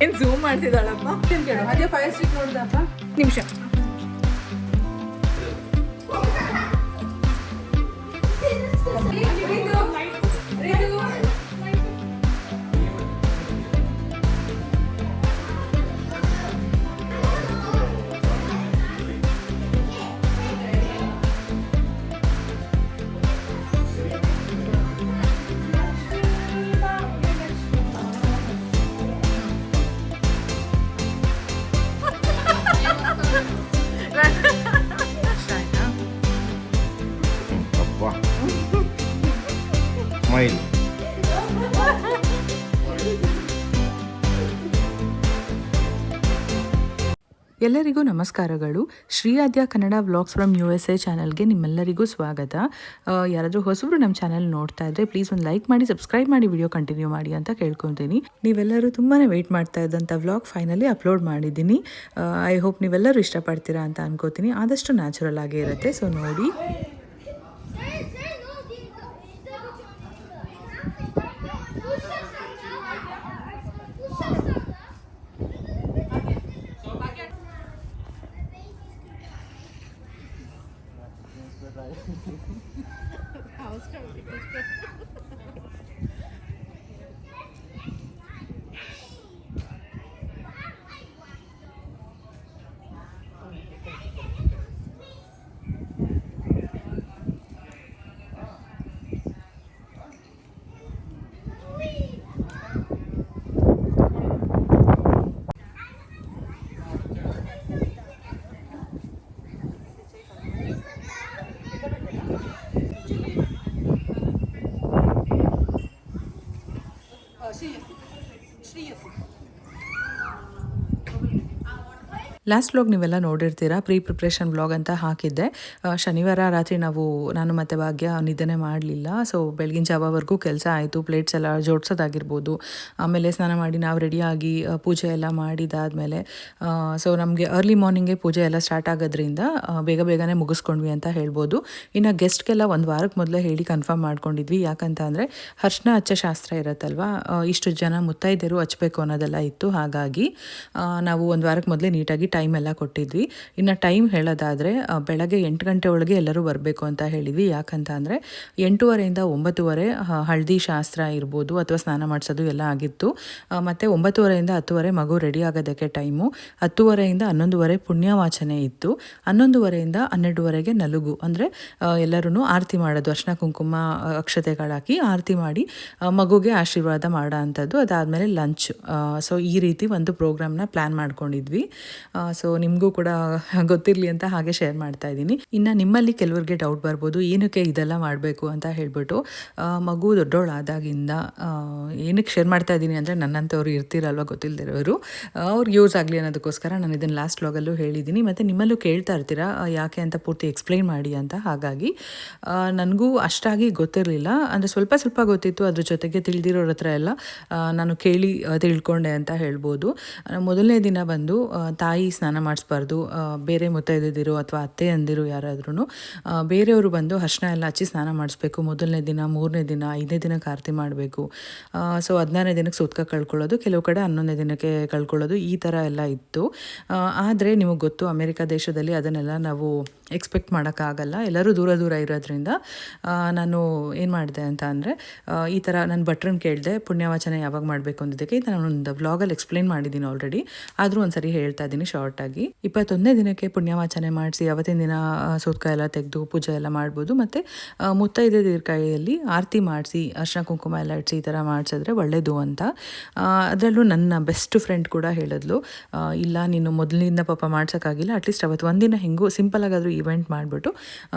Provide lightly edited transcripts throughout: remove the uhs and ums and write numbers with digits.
ಏನು ಝೂಮ್ ಮಾಡ್ತಿದ್ದಾಳಪ್ಪ ಕೇಳು ಅದೇ ಫೈರ್ ಸ್ಟಿಕ್ ನೋಡ್ದಪ್ಪ ನಿಮಿಷ ಸ್ಮೈಲ್. ಎಲ್ಲರಿಗೂ ನಮಸ್ಕಾರಗಳು. ಶ್ರೀ ಆದ್ಯ ಕನ್ನಡ ವ್ಲಾಗ್ಸ್ ಫ್ರಮ್ USA ಚಾನಲ್ಗೆ ನಿಮ್ಮೆಲ್ಲರಿಗೂ ಸ್ವಾಗತ. ಯಾರಾದರೂ ಹೊಸಬ್ರು ನಮ್ಮ ಚಾನಲ್ ನೋಡ್ತಾ ಇದ್ದರೆ ಪ್ಲೀಸ್ ಒಂದು ಲೈಕ್ ಮಾಡಿ, ಸಬ್ಸ್ಕ್ರೈಬ್ ಮಾಡಿ, ವಿಡಿಯೋ ಕಂಟಿನ್ಯೂ ಮಾಡಿ ಅಂತ ಕೇಳ್ಕೊತೀನಿ. ನೀವೆಲ್ಲರೂ ತುಂಬಾ ವೆಯ್ಟ್ ಮಾಡ್ತಾ ಇದ್ದಂಥ ವ್ಲಾಗ್ ಫೈನಲಿ ಅಪ್ಲೋಡ್ ಮಾಡಿದ್ದೀನಿ. ಐ ಹೋಪ್ ನೀವೆಲ್ಲರೂ ಇಷ್ಟಪಡ್ತೀರಾ ಅಂತ ಅನ್ಕೋತೀನಿ. ಆದಷ್ಟು ನ್ಯಾಚುರಲ್ ಆಗೇ ಇರುತ್ತೆ, ಸೊ ನೋಡಿ. ಲಾಸ್ಟ್ ವ್ಲಾಗ್ ನೀವೆಲ್ಲ ನೋಡಿರ್ತೀರಾ, ಪ್ರಿಪ್ರೇಷನ್ ವ್ಲಾಗ್ ಅಂತ ಹಾಕಿದ್ದೆ. ಶನಿವಾರ ರಾತ್ರಿ ನಾನು ಮತ್ತು ಭಾಗ್ಯ ನಿದ್ದೆನೇ ಮಾಡಲಿಲ್ಲ. ಸೊ ಬೆಳಗಿನ ಜಾವವರೆಗೂ ಕೆಲಸ ಆಯಿತು. ಪ್ಲೇಟ್ಸ್ ಎಲ್ಲ ಜೋಡಿಸೋದಾಗಿರ್ಬೋದು, ಆಮೇಲೆ ಸ್ನಾನ ಮಾಡಿ ನಾವು ರೆಡಿಯಾಗಿ ಪೂಜೆ ಎಲ್ಲ ಮಾಡಿದಾದಮೇಲೆ ಸೊ ನಮಗೆ ಅರ್ಲಿ ಮಾರ್ನಿಂಗೇ ಪೂಜೆ ಎಲ್ಲ ಸ್ಟಾರ್ಟ್ ಆಗೋದ್ರಿಂದ ಬೇಗನೆ ಮುಗಿಸ್ಕೊಂಡ್ವಿ ಅಂತ ಹೇಳ್ಬೋದು. ಇನ್ನು ಗೆಸ್ಟ್ಗೆಲ್ಲ ಒಂದು ವಾರಕ್ಕೆ ಮೊದಲೇ ಹೇಳಿ ಕನ್ಫರ್ಮ್ ಮಾಡ್ಕೊಂಡಿದ್ವಿ. ಯಾಕಂತ ಅಂದರೆ ಅರ್ಶಿನ ಹಚ್ಚೋ ಶಾಸ್ತ್ರ ಇರುತ್ತಲ್ವ, ಇಷ್ಟು ಜನ ಮುತ್ತೈದೆಯರು ಹಚ್ಚಬೇಕು ಅನ್ನೋದೆಲ್ಲ ಇತ್ತು. ಹಾಗಾಗಿ ನಾವು ಒಂದು ವಾರಕ್ಕೆ ಮೊದಲೇ ನೀಟಾಗಿ ಟೈಮ್ ಎಲ್ಲ ಕೊಟ್ಟಿದ್ವಿ. ಇನ್ನು ಟೈಮ್ ಹೇಳೋದಾದರೆ ಬೆಳಗ್ಗೆ 8 ಗಂಟೆ ಒಳಗೆ ಎಲ್ಲರೂ ಬರಬೇಕು ಅಂತ ಹೇಳಿದ್ವಿ. ಯಾಕಂತ ಅಂದರೆ 8:30 9:30 ಹಳದಿ ಶಾಸ್ತ್ರ ಇರ್ಬೋದು ಅಥವಾ ಸ್ನಾನ ಮಾಡಿಸೋದು ಎಲ್ಲ ಆಗಿತ್ತು. ಮತ್ತು 9:30 10:00 ಮಗು ರೆಡಿ ಆಗೋದಕ್ಕೆ ಟೈಮು. 10:30 11:00 ಪುಣ್ಯವಾಚನೆ ಇತ್ತು. 11:30 12:00 ನಲುಗು, ಅಂದರೆ ಎಲ್ಲರೂ ಆರತಿ ಮಾಡೋದು, ಅರ್ಶಿನ ಕುಂಕುಮ ಅಕ್ಷತೆಗಳಾಕಿ ಆರತಿ ಮಾಡಿ ಮಗುಗೆ ಆಶೀರ್ವಾದ ಮಾಡೋ ಅಂಥದ್ದು. ಅದಾದಮೇಲೆ ಲಂಚ್. ಸೊ ಈ ರೀತಿ ಒಂದು ಪ್ರೋಗ್ರಾಮ್ನ ಪ್ಲ್ಯಾನ್ ಮಾಡ್ಕೊಂಡಿದ್ವಿ. ಸೊ ನಿಮಗೂ ಕೂಡ ಗೊತ್ತಿರಲಿ ಅಂತ ಹಾಗೆ ಶೇರ್ ಮಾಡ್ತಾ ಇದ್ದೀನಿ. ಇನ್ನು ನಿಮ್ಮಲ್ಲಿ ಕೆಲವ್ರಿಗೆ ಡೌಟ್ ಬರ್ಬೋದು, ಏನಕ್ಕೆ ಇದೆಲ್ಲ ಮಾಡಬೇಕು ಅಂತ ಹೇಳ್ಬಿಟ್ಟು. ಮಗು ದೊಡ್ಡವಳಾದಾಗಿಂದ ಏನಕ್ಕೆ ಶೇರ್ ಮಾಡ್ತಾ ಇದ್ದೀನಿ ಅಂದರೆ, ನನ್ನಂಥವ್ರು ಇರ್ತೀರಲ್ವ ಗೊತ್ತಿಲ್ಲದಿರೋರು, ಅವ್ರಿಗೆ ಯೂಸ್ ಆಗಲಿ ಅನ್ನೋದಕ್ಕೋಸ್ಕರ ನಾನು ಇದನ್ನು ಲಾಸ್ಟ್ ವ್ಲಾಗಲ್ಲೂ ಹೇಳಿದ್ದೀನಿ. ಮತ್ತು ನಿಮ್ಮಲ್ಲೂ ಕೇಳ್ತಾ ಇರ್ತೀರಾ ಯಾಕೆ ಅಂತ ಪೂರ್ತಿ ಎಕ್ಸ್ಪ್ಲೈನ್ ಮಾಡಿ ಅಂತ. ಹಾಗಾಗಿ ನನಗೂ ಅಷ್ಟಾಗಿ ಗೊತ್ತಿರಲಿಲ್ಲ, ಅಂದರೆ ಸ್ವಲ್ಪ ಗೊತ್ತಿತ್ತು. ಅದ್ರ ಜೊತೆಗೆ ತಿಳಿದಿರೋರ ಹತ್ರ ಎಲ್ಲ ನಾನು ಕೇಳಿ ತಿಳ್ಕೊಂಡೆ ಅಂತ ಹೇಳ್ಬೋದು. ಮೊದಲನೇ ದಿನ ಬಂದು ತಾಯಿ ಸ್ನಾನ ಮಾಡಿಸ್ಬಾರ್ದು. ಬೇರೆ ಮುತ್ತೈದಿರು ಅಥವಾ ಅತ್ತೆ ಅಂದಿರು ಯಾರಾದ್ರೂ ಬೇರೆಯವರು ಬಂದು ಅರ್ಶಿನ ಎಲ್ಲ ಹಚ್ಚಿ ಸ್ನಾನ ಮಾಡಿಸ್ಬೇಕು. ಮೊದಲನೇ ದಿನ, 3ನೇ ದಿನ, 5ನೇ ದಿನಕ್ಕೆ ಆರತಿ ಮಾಡಬೇಕು. ಸೊ 16ನೇ ದಿನಕ್ಕೆ ಸೂತ್ಕ ಕಳ್ಕೊಳ್ಳೋದು, ಕೆಲವು ಕಡೆ 11ನೇ ದಿನಕ್ಕೆ ಕಳ್ಕೊಳ್ಳೋದು, ಈ ಥರ ಎಲ್ಲ ಇತ್ತು. ಆದರೆ ನಿಮಗೆ ಗೊತ್ತು, ಅಮೆರಿಕ ದೇಶದಲ್ಲಿ ಅದನ್ನೆಲ್ಲ ನಾವು ಎಕ್ಸ್ಪೆಕ್ಟ್ ಮಾಡೋಕ್ಕಾಗಲ್ಲ. ಎಲ್ಲರೂ ದೂರ ಇರೋದ್ರಿಂದ ನಾನು ಏನು ಮಾಡಿದೆ ಅಂತ ಅಂದರೆ, ಈ ಥರ ನನ್ನ ಭಟ್ರನ್ನ ಕೇಳಿದೆ ಪುಣ್ಯವಾಚನೆ ಯಾವಾಗ ಮಾಡಬೇಕು ಅಂದಿದ್ದಕ್ಕೆ. ಇದು ನಾನೊಂದು ವ್ಲಾಗಲ್ಲಿ ಎಕ್ಸ್ಪ್ಲೈನ್ ಮಾಡಿದ್ದೀನಿ ಆಲ್ರೆಡಿ, ಆದರೂ ಒಂದ್ಸರಿ ಹೇಳ್ತಾ ಇದ್ದೀನಿ ಶಾರ್ಟಾಗಿ. 21ನೇ ದಿನಕ್ಕೆ ಪುಣ್ಯವಾಚನೆ ಮಾಡಿಸಿ ಅವತ್ತಿನ ದಿನ ಸೂತ್ಕ ಎಲ್ಲ ತೆಗೆದು ಪೂಜೆ ಎಲ್ಲ ಮಾಡ್ಬೋದು. ಮತ್ತು ಮುತ್ತೈದೆಯರ ಕೈಯಲ್ಲಿ ಆರತಿ ಮಾಡಿಸಿ ಅರ್ಶಿನ ಕುಂಕುಮ ಎಲ್ಲ ಇಡಿಸಿ ಈ ಥರ ಮಾಡಿಸಿದ್ರೆ ಒಳ್ಳೆಯದು ಅಂತ. ಅದರಲ್ಲೂ ನನ್ನ ಬೆಸ್ಟ್ ಫ್ರೆಂಡ್ ಕೂಡ ಹೇಳಿದ್ಲು, ಇಲ್ಲ ನೀನು ಮೊದಲಿಂದ ಪಾಪ ಮಾಡ್ಸೋಕ್ಕಾಗಿಲ್ಲ, ಅಟ್ಲೀಸ್ಟ್ ಅವತ್ತು ಒಂದಿನ ಹೆಂಗೂ ಸಿಂಪಲಾಗಾದರೂ ಇವೆಂಟ್ ಮಾಡಿಬಿಟ್ಟು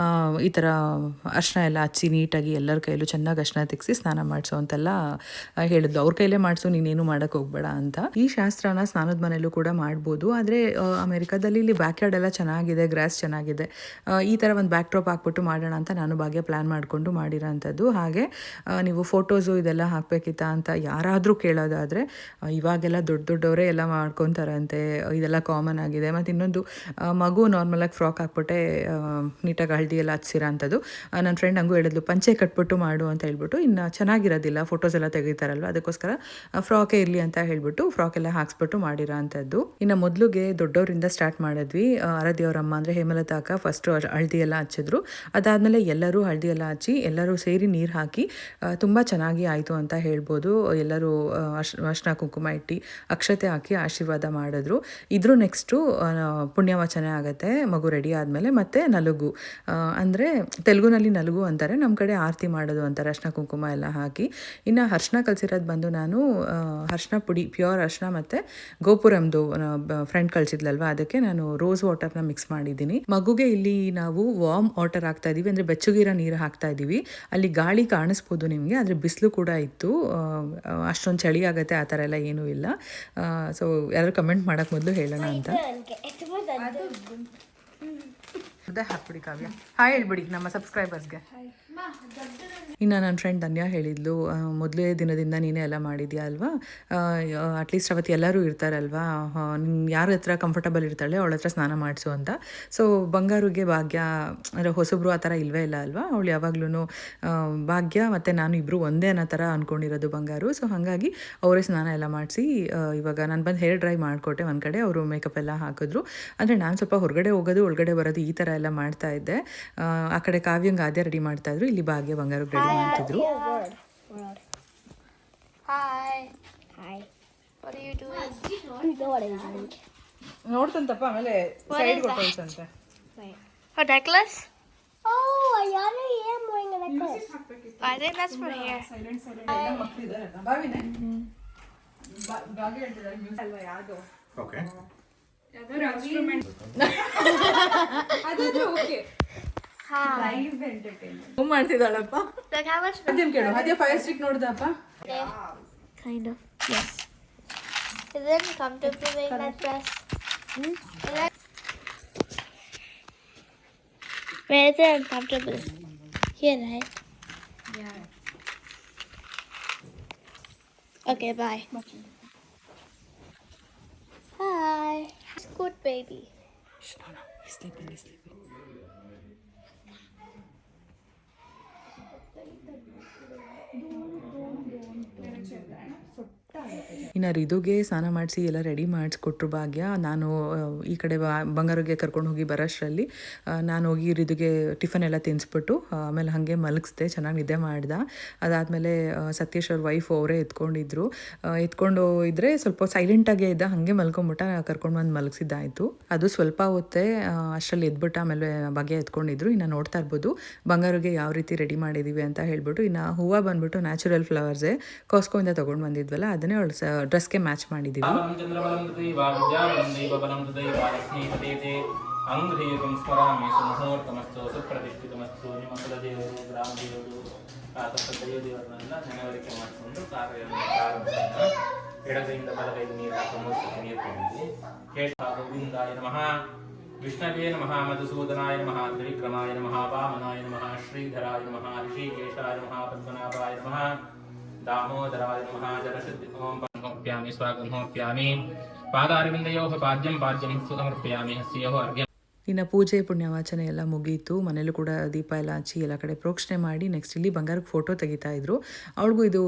ಈ ಥರ ಅರ್ಶಿನ ಎಲ್ಲ ಹಚ್ಚಿ ನೀಟಾಗಿ ಎಲ್ಲರ ಕೈಯಲ್ಲೂ ಚೆನ್ನಾಗಿ ಅರ್ಶಿನ ತೆಗೆಸಿ ಸ್ನಾನ ಮಾಡಿಸೋ ಅಂತೆಲ್ಲ ಹೇಳಿದ್ಲು. ಅವ್ರ ಕೈಲೇ ಮಾಡಿಸು, ನೀನೇನು ಮಾಡೋಕ್ಕೆ ಹೋಗ್ಬೇಡ ಅಂತ. ಈ ಶಾಸ್ತ್ರನ ಸ್ನಾನದ ಮನೆಯಲ್ಲೂ ಕೂಡ ಮಾಡ್ಬೋದು. ಆದರೆ ಅಮೆರಿಕಾದಲ್ಲಿ ಇಲ್ಲಿ ಬ್ಯಾಕ್ಯಾರ್ಡ್ ಎಲ್ಲ ಚೆನ್ನಾಗಿದೆ, ಗ್ರಾಸ್ ಚೆನ್ನಾಗಿದೆ, ಈ ಥರ ಒಂದು ಬ್ಯಾಕ್ ಡ್ರಾಪ್ ಹಾಕ್ಬಿಟ್ಟು ಮಾಡೋಣ ಅಂತ ನಾನು ಭಾಗ್ಯ ಪ್ಲ್ಯಾನ್ ಮಾಡಿಕೊಂಡು ಮಾಡಿರೋಂಥದ್ದು. ಹಾಗೆ ನೀವು ಫೋಟೋಸು ಇದೆಲ್ಲ ಹಾಕಬೇಕಿತ್ತಾ ಅಂತ ಯಾರಾದರೂ ಕೇಳೋದಾದರೆ ಇವಾಗೆಲ್ಲ ದೊಡ್ಡವರೇ ಎಲ್ಲ ಮಾಡ್ಕೊತಾರಂತೆ, ಇದೆಲ್ಲ ಕಾಮನ್ ಆಗಿದೆ. ಮತ್ತು ಇನ್ನೊಂದು ಮಗು ನಾರ್ಮಲಾಗಿ ಫ್ರಾಕ್ ಹಾಕ್ಬಿಟ್ಟೆ ನೀಟಾಗಿ ಹಳದಿ ಎಲ್ಲ ಹಚ್ಸಿರೋ ಅಂಥದ್ದು. ನನ್ನ ಫ್ರೆಂಡ್ ಹಂಗೂ ಹೇಳಿದ್ಲು ಪಂಚೆ ಕಟ್ಬಿಟ್ಟು ಮಾಡು ಅಂತ ಹೇಳ್ಬಿಟ್ಟು, ಇನ್ನು ಚೆನ್ನಾಗಿರೋದಿಲ್ಲ ಫೋಟೋಸ್ ಎಲ್ಲ ತೆಗಿತಾರಲ್ವ, ಅದಕ್ಕೋಸ್ಕರ ಫ್ರಾಕೇ ಇರಲಿ ಅಂತ ಹೇಳ್ಬಿಟ್ಟು ಫ್ರಾಕ್ ಎಲ್ಲ ಹಾಕ್ಸ್ಬಿಟ್ಟು ಮಾಡಿರೋ ಅಂಥದ್ದು. ಇನ್ನು ಮೊದಲಿಗೆ ದೊಡ್ಡವರಿಂದ ಸ್ಟಾರ್ಟ್ ಮಾಡಿದ್ವಿ. ಆರಾಧ್ಯ ಅವರಮ್ಮ ಅಂದರೆ ಹೇಮಲತಾ ಅಕ್ಕ ಫಸ್ಟು ಹಳದಿ ಎಲ್ಲ ಹಚ್ಚಿದ್ರು. ಅದಾದಮೇಲೆ ಎಲ್ಲರೂ ಹಳದಿ ಎಲ್ಲ ಹಚ್ಚಿ ಎಲ್ಲರೂ ಸೇರಿ ನೀರು ಹಾಕಿ ತುಂಬ ಚೆನ್ನಾಗಿ ಆಯಿತು ಅಂತ ಹೇಳ್ಬೋದು. ಎಲ್ಲರೂ ಅರ್ಶಿನ ಕುಂಕುಮ ಇಟ್ಟು ಅಕ್ಷತೆ ಹಾಕಿ ಆಶೀರ್ವಾದ ಮಾಡಿದ್ರು. ಇದ್ರ ನೆಕ್ಸ್ಟು ಪುಣ್ಯವಚನೆ ಆಗುತ್ತೆ ಮಗು ರೆಡಿ ಆದಮೇಲೆ. ಮತ್ತು ನಲುಗು ಅಂದರೆ ತೆಲುಗುನಲ್ಲಿ ನಲುಗು ಅಂತಾರೆ, ನಮ್ಮ ಕಡೆ ಆರತಿ ಮಾಡೋದು ಅಂತಾರೆ, ಅರ್ಶಿನ ಕುಂಕುಮ ಎಲ್ಲ ಹಾಕಿ. ಇನ್ನು ಅರ್ಶಿನ ಕಲಿಸಿರೋದು ಬಂದು ನಾನು ಅರ್ಶಿನ ಪುಡಿ ಪ್ಯೂರ್ ಅರ್ಶಿನ ಮತ್ತು ಗೋಪುರಮ್ದು ಫ್ರೆಂಡ್ ಕಳಿಸಿದ್ಲಲ್ವ, ಅದಕ್ಕೆ ನಾನು ರೋಸ್ ವಾಟರ್ನ ಮಿಕ್ಸ್ ಮಾಡಿದ್ದೀನಿ. ಮಗುಗೆ ಇಲ್ಲಿ ನಾವು ವಾರ್ಮ್ ವಾಟರ್ ಹಾಕ್ತಾ ಇದ್ದೀವಿ, ಅಂದರೆ ಬೆಚ್ಚಗಿರೋ ನೀರು ಹಾಕ್ತಾ ಇದ್ದೀವಿ. ಅಲ್ಲಿ ಗಾಳಿ ಕಾಣಿಸ್ಬೋದು ನಿಮಗೆ, ಆದರೆ ಬಿಸಿಲು ಕೂಡ ಇತ್ತು, ಅಷ್ಟೊಂದು ಚಳಿ ಆಗುತ್ತೆ ಆ ಥರ ಎಲ್ಲ ಏನೂ ಇಲ್ಲ. ಸೊ ಯಾರು ಕಮೆಂಟ್ ಮಾಡೋಕ್ಕೆ ಮೊದಲು ಹೇಳೋಣ ಅಂತ ಹಾಕ್ಬಿಡಿ ಕಾವ್ಯ, ಹಾಯ್ ಹೇಳ್ಬಿಡಿ ನಮ್ಮ ಸಬ್ಸ್ಕ್ರೈಬರ್ಸ್ಗೆ. ಇನ್ನು ನನ್ನ ಫ್ರೆಂಡ್ ಧನ್ಯ ಹೇಳಿದ್ಲು, ಮೊದಲೇ ದಿನದಿಂದ ನೀನೇ ಎಲ್ಲ ಮಾಡಿದ್ಯಾ ಅಲ್ವಾ, ಅಟ್ಲೀಸ್ಟ್ ಅವತ್ತು ಎಲ್ಲರೂ ಇರ್ತಾರಲ್ವಾ, ಯಾರ ಹತ್ರ ಕಂಫರ್ಟಬಲ್ ಇರ್ತಾಳೆ ಅವಳ ಹತ್ರ ಸ್ನಾನ ಮಾಡಿಸು ಅಂತ. ಸೊ ಬಂಗಾರಿಗೆ ಭಾಗ್ಯ ಅಂದರೆ ಹೊಸಬ್ರು ಆ ಥರ ಇಲ್ಲವೇ ಇಲ್ಲ ಅಲ್ವಾ, ಅವಳು ಯಾವಾಗ್ಲೂ ಭಾಗ್ಯ ಮತ್ತು ನಾನು ಇಬ್ಬರು ಒಂದೇ ಅನ್ನೋ ಥರ ಅಂದ್ಕೊಂಡಿರೋದು ಬಂಗಾರು. ಸೊ ಹಾಗಾಗಿ ಅವರೇ ಸ್ನಾನ ಎಲ್ಲ ಮಾಡಿಸಿ ಇವಾಗ ನಾನು ಬಂದು ಹೇರ್ ಡ್ರೈ ಮಾಡಿಕೊಟ್ಟೆ ಒಂದು ಕಡೆ, ಅವರು ಮೇಕಪ್ ಎಲ್ಲ ಹಾಕಿದ್ರು. ಅಂದರೆ ನಾನು ಸ್ವಲ್ಪ ಹೊರಗಡೆ ಹೋಗೋದು ಒಳಗಡೆ ಬರೋದು ಈ ಥರ ಎಲ್ಲ ಮಾಡ್ತಾ ಇದ್ದೆ. ಆ ಕಡೆ ಕಾವ್ಯಂಗೆ ಆದ್ಯ ರೆಡಿ ಮಾಡ್ತಾಯಿದ್ರು, ಇಲ್ಲಿ ಭಾಗ್ಯ ಬಂಗಾರು ರೆಡಿ ಮಾಡ್ತಿದ್ರು. ನೋಡ್ತಂತಪ್ಪ ಆಮೇಲೆ ಸೈಡ್ ಕೊಟ್ಟಂತೆ. A necklace? Oh, I am wearing a necklace. I think that's for here. ಬಾವಿನೇ ಬಾವಿ ಹೇಳ್ತಿದ್ದಾರೆ ಅಲ್ವಾ ಯಾವುದು? ಓಕೆ ಅದಾದ್ರೆ ಓಕೆ. ಮಾಡ್ತಿದ್ದಾಳಪ್ಪ. Like how much? ಅದೇನ್ ಕೇಳು, ಅದೇ ಫೈರ್ ಸ್ಟಿಕ್ ನೋಡ್ದಪ್ಪ? Kind of. Yes. Is it comfortable wearing that dress? Where is it uncomfortable? Here, right? Yeah. Okay, bye. Hi. It's good, baby. He's sleeping. ಇನ್ನು ರಿದುಗೆ ಸ್ನಾನ ಮಾಡಿಸಿ ಎಲ್ಲ ರೆಡಿ ಮಾಡಿಸ್ಕೊಟ್ರು ಭಾಗ್ಯ. ನಾನು ಈ ಕಡೆ ಬಂಗಾರಿಗೆ ಕರ್ಕೊಂಡು ಹೋಗಿ ಬರೋಷ್ಟರಲ್ಲಿ ನಾನು ಹೋಗಿ ರಿದುಗೆ ಟಿಫನ್ ಎಲ್ಲ ತಿನ್ನಿಸ್ಬಿಟ್ಟು ಆಮೇಲೆ ಹಾಗೆ ಮಲಗಿಸ್ದೆ, ಚೆನ್ನಾಗಿ ನಿದ್ದೆ ಮಾಡ್ದೆ. ಅದಾದಮೇಲೆ ಸತೀಶ್ ಅವ್ರ ವೈಫ್ ಅವರೇ ಎತ್ಕೊಂಡು ಇದ್ದರೆ ಸ್ವಲ್ಪ ಸೈಲೆಂಟಾಗೇ ಇದ್ದ, ಹಾಗೆ ಮಲ್ಕೊಂಬಿಟ್ಟ, ಕರ್ಕೊಂಡು ಬಂದು ಮಲಗಿಸಿದ್ದಾಯಿತು. ಅದು ಸ್ವಲ್ಪ ಹೊತ್ತೇ ಅಷ್ಟರಲ್ಲಿ ಎದ್ಬಿಟ್ಟು ಆಮೇಲೆ ಭಾಗ್ಯ ಎತ್ಕೊಂಡಿದ್ರು. ಇನ್ನು ನೋಡ್ತಾ ಇರ್ಬೋದು ಬಂಗಾರಿಗೆ ಯಾವ ರೀತಿ ರೆಡಿ ಮಾಡಿದ್ದೀವಿ ಅಂತ ಹೇಳ್ಬಿಟ್ಟು. ಇನ್ನು ಹೂವು ಬಂದ್ಬಿಟ್ಟು ನ್ಯಾಚುರಲ್ ಫ್ಲವರ್ಸೇ ಕಾಸ್ಕೋಯಿಂದ ತೊಗೊಂಡು ಬಂದಿದ್ವಲ್ಲ, ಅದನ್ನೇ ಅವಳು ಡ್ರೆಸ್ಗೆ ಮ್ಯಾಚ್ ಮಾಡಿದ್ದೀವಿ. ಅಂಗ್ರೀಯಂ ಸ್ಮರಾಮಿ ಸುಮುಹೂರ್ತಮಸ್ತು ಸುಪ್ರತಿಷ್ಠಿತಮಸ್ತು. ನಿಮ್ಮ ಕುಲದೇವರು, ಗ್ರಾಮದೇವರು, ದೇವರನ್ನೆಲ್ಲ ನೆನವರಿಕೆ ಮಾಡಿಕೊಂಡು ಕಾರ್ಯವನ್ನು ಪ್ರಾರಂಭಿಸೋಣ. ಎಡಗೈಯಿಂದ ಬಲಗೈಗೆ ನೀರು ಹಾಕೊಂಡು ನೀರು ಕೊಟ್ಟಿದ್ವಿ. ಕೇಶ ಗೋವಿಂದಾಯ ನಮಃ, ವಿಷ್ಣವೇ ನಮಃ, ಮಧುಸೂದನಾಯ ನಮಃ, ತ್ರಿವಿಕ್ರಮಾಯ ನಮಃ, ವಾಮನಾಯ ನಮಃ, ಶ್ರೀಧರಾಯ ನಮಃ, ಋಷಿಕೇಶಾಯ ನಮಃ, ಪದ್ಮನಾಭಾಯ ನಮಃ, दामोदराय नमः. जलशुद्धि ओम समर्पयामि, स्वागतं समर्पयामि. पादारविन्दयोः पाद्यं समर्पयामि. हस्योः अर्घ्यं. ಇನ್ನು ಪೂಜೆ ಪುಣ್ಯವಾಚನೆ ಎಲ್ಲ ಮುಗೀತು. ಮನೇಲೂ ಕೂಡ ದೀಪ ಎಲ್ಲ ಹಚ್ಚಿ ಎಲ್ಲ ಕಡೆ ಪ್ರೋಕ್ಷಣೆ ಮಾಡಿ ನೆಕ್ಸ್ಟ್ ಇಲ್ಲಿ ಬಂಗಾರಕ್ಕೆ ಫೋಟೋ ತೆಗಿತಾ ಇದ್ರು. ಅವಳಿಗೂ ಇದು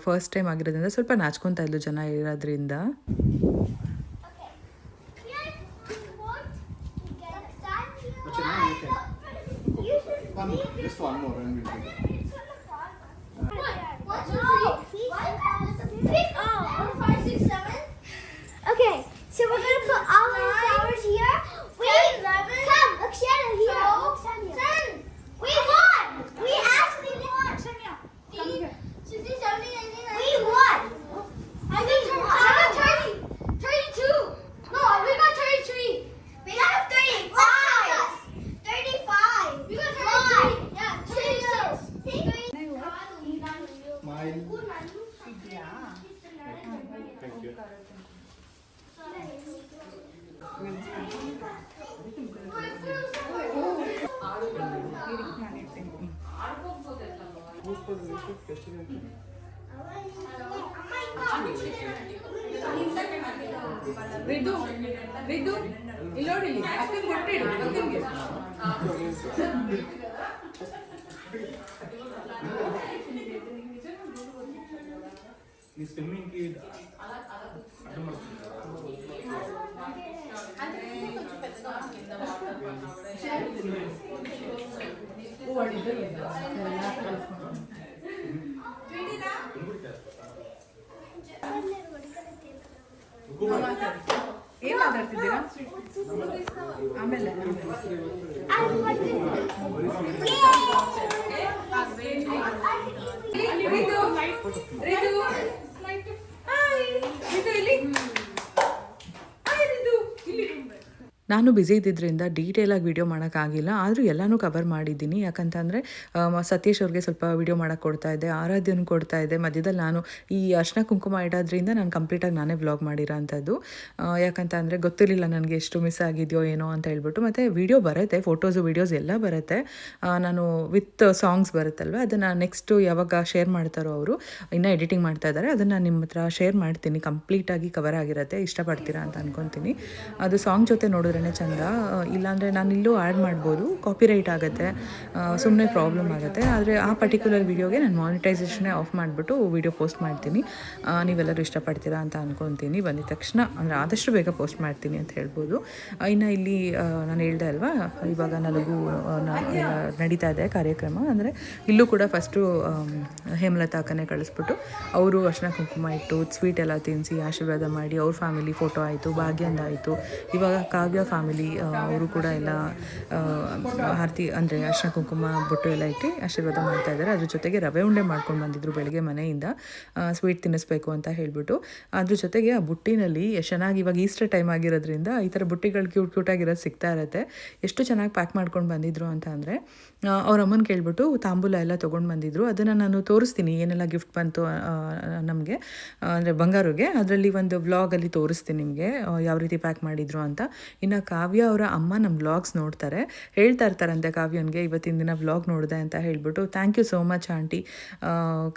ಫಸ್ಟ್ ಟೈಮ್ ಆಗಿರೋದ್ರಿಂದ ಸ್ವಲ್ಪ ನಾಚ್ಕೊತಾ ಇದ್ಲು ಜನ ಇರೋದ್ರಿಂದ. Okay, so we're gonna put all the flowers here. Wait, come, look, Shanna here. Look, Shanna. We won. We actually won. Shanna, come here. We won. I got 32. No, we got 33. We got 35. 35. We got 33. Yeah, 36. ರಿದು ರಿದು ಇಲ್ಲಿ ನೋಡಿ ಇಲ್ಲಿ ಅಕ್ಕಂಗೆ ಕೊಟ್ಟಿಡು ಅಕ್ಕಂಗೆ ಈ swimming ಏನ್ ಮಾತಾಡ್ತಿದ್ದೀರಾ ಆಮೇಲೆ ನಾನು busy ಇದ್ದಿದ್ದರಿಂದ ಡೀಟೇಲಾಗಿ video ಮಾಡೋಕ್ಕಾಗಿಲ್ಲ, ಆದರೂ ಎಲ್ಲನೂ ಕವರ್ ಮಾಡಿದ್ದೀನಿ. ಯಾಕಂತಂದರೆ ಸತೀಶ್ ಅವ್ರಿಗೆ ಸ್ವಲ್ಪ ವೀಡಿಯೋ ಮಾಡೋಕ್ಕೆ ಕೊಡ್ತಾ ಇದ್ದೆ, ಆರಾಧ್ಯನೂ ಕೊಡ್ತಾ ಇದ್ದೆ. ಮಧ್ಯದಲ್ಲಿ ನಾನು ಈ ಅರ್ಶಿನ ಕುಂಕುಮ ಇಡೋದ್ರಿಂದ ನಾನು ಕಂಪ್ಲೀಟಾಗಿ ನಾನೇ ವ್ಲಾಗ್ ಮಾಡಿರೋ ಅಂಥದ್ದು. ಯಾಕಂತ ಅಂದರೆ ಗೊತ್ತಿರಲಿಲ್ಲ ನನಗೆ ಎಷ್ಟು ಮಿಸ್ ಆಗಿದೆಯೋ ಏನೋ ಅಂತ ಹೇಳ್ಬಿಟ್ಟು. ಮತ್ತು ವೀಡಿಯೋ ಬರುತ್ತೆ, ಫೋಟೋಸು ವೀಡಿಯೋಸ್ ಎಲ್ಲ ಬರುತ್ತೆ. ನಾನು ವಿತ್ ಸಾಂಗ್ಸ್ ಬರುತ್ತಲ್ವ, ಅದನ್ನು ನೆಕ್ಸ್ಟು ಯಾವಾಗ ಶೇರ್ ಮಾಡ್ತಾರೋ ಅವರು, ಇನ್ನೂ ಎಡಿಟಿಂಗ್ ಮಾಡ್ತಾ ಇದ್ದಾರೆ, ಅದನ್ನು ನಿಮ್ಮ ಹತ್ರ ಶೇರ್ ಮಾಡ್ತೀನಿ. ಕಂಪ್ಲೀಟಾಗಿ ಕವರ್ ಆಗಿರುತ್ತೆ, ಇಷ್ಟಪಡ್ತೀರಾ ಅಂತ ಅಂದ್ಕೊತೀನಿ. ಅದು ಸಾಂಗ್ ಜೊತೆ ನೋಡಿದ್ರೆ ಚಂದ, ಇಲ್ಲಾಂದರೆ ನಾನು ಇಲ್ಲೂ ಆ್ಯಡ್ ಮಾಡ್ಬೋದು, ಕಾಪಿರೈಟ್ ಆಗುತ್ತೆ, ಸುಮ್ಮನೆ ಪ್ರಾಬ್ಲಮ್ ಆಗುತ್ತೆ. ಆದರೆ ಆ ಪರ್ಟಿಕ್ಯುಲರ್ ವೀಡಿಯೋಗೆ ನಾನು ಮಾನಿಟೈಸೇಷನ್ನೇ ಆಫ್ ಮಾಡಿಬಿಟ್ಟು ವೀಡಿಯೋ ಪೋಸ್ಟ್ ಮಾಡ್ತೀನಿ. ನೀವೆಲ್ಲರೂ ಇಷ್ಟಪಡ್ತೀರಾ ಅಂತ ಅಂದ್ಕೊತೀನಿ. ಬಂದಿದ ತಕ್ಷಣ ಅಂದರೆ ಆದಷ್ಟು ಬೇಗ ಪೋಸ್ಟ್ ಮಾಡ್ತೀನಿ ಅಂತ ಹೇಳ್ಬೋದು. ಇನ್ನು ಇಲ್ಲಿ ನಾನು ಹೇಳ್ದೆ ಅಲ್ವಾ, ಇವಾಗ ನಲಗು ನಡೀತಾ ಇದೆ ಕಾರ್ಯಕ್ರಮ. ಅಂದರೆ ಇಲ್ಲೂ ಕೂಡ ಫಸ್ಟು ಹೇಮಲತಾ ಅಕ್ಕನೇ ಕಳಿಸ್ಬಿಟ್ಟು ಅವರು ಅರ್ಶಿನ ಕುಂಕುಮ ಇಟ್ಟು ಸ್ವೀಟ್ ಎಲ್ಲ ತಿನ್ನಿಸಿ ಆಶೀರ್ವಾದ ಮಾಡಿ, ಅವ್ರ ಫ್ಯಾಮಿಲಿ ಫೋಟೋ ಆಯಿತು, ಭಾಗ್ಯಂದಾಯಿತು. ಇವಾಗ ಕಾವ್ಯ ಫ್ಯಾಮಿಲಿ ಅವರು ಕೂಡ ಎಲ್ಲ ಆರತಿ ಅಂದರೆ ಅರ್ಶಿನ ಕುಂಕುಮ ಬೊಟ್ಟು ಎಲ್ಲ ಇಟ್ಟು ಆಶೀರ್ವಾದ ಮಾಡ್ತಾ ಇದ್ದಾರೆ. ಅದ್ರ ಜೊತೆಗೆ ರವೆ ಉಂಡೆ ಮಾಡ್ಕೊಂಡು ಬಂದಿದ್ರು ಬೆಳಗ್ಗೆ ಮನೆಯಿಂದ, ಸ್ವೀಟ್ ತಿನ್ನಿಸ್ಬೇಕು ಅಂತ ಹೇಳಿಬಿಟ್ಟು. ಅದ್ರ ಜೊತೆಗೆ ಆ ಬುಟ್ಟಿನಲ್ಲಿ ಎಷ್ಟು ಚೆನ್ನಾಗಿ, ಇವಾಗ ಈಸ್ಟರ್ ಟೈಮ್ ಆಗಿರೋದ್ರಿಂದ ಈ ಥರ ಬುಟ್ಟಿಗಳು ಕ್ಯೂಟಾಗಿರೋದು ಸಿಗ್ತಾ ಇರುತ್ತೆ. ಎಷ್ಟು ಚೆನ್ನಾಗಿ ಪ್ಯಾಕ್ ಮಾಡ್ಕೊಂಡು ಬಂದಿದ್ರು ಅಂತ ಅಂದರೆ, ಅವ್ರ ಅಮ್ಮನ ಕೇಳ್ಬಿಟ್ಟು ತಾಂಬೂಲ ಎಲ್ಲ ತೊಗೊಂಡು ಬಂದಿದ್ರು. ಅದನ್ನು ನಾನು ತೋರಿಸ್ತೀನಿ ಏನೆಲ್ಲ ಗಿಫ್ಟ್ ಬಂತು ನಮಗೆ, ಅಂದರೆ ಬಂಗಾರಿಗೆ. ಅದರಲ್ಲಿ ಒಂದು ವ್ಲಾಗಲ್ಲಿ ತೋರಿಸ್ತೀನಿ ನಿಮಗೆ ಯಾವ ರೀತಿ ಪ್ಯಾಕ್ ಮಾಡಿದ್ರು ಅಂತ. ಇನ್ನು ಕಾವ್ಯ ಅವರ ಅಮ್ಮ ನಮ್ಮ ವ್ಲಾಗ್ಸ್ ನೋಡ್ತಾರೆ, ಹೇಳ್ತಾ ಇರ್ತಾರಂತೆ ಕಾವ್ಯನಿಗೆ ಇವತ್ತಿನ ದಿನ ವ್ಲಾಗ್ ನೋಡಿದೆ ಅಂತ ಹೇಳ್ಬಿಟ್ಟು. Thank you so much aunty,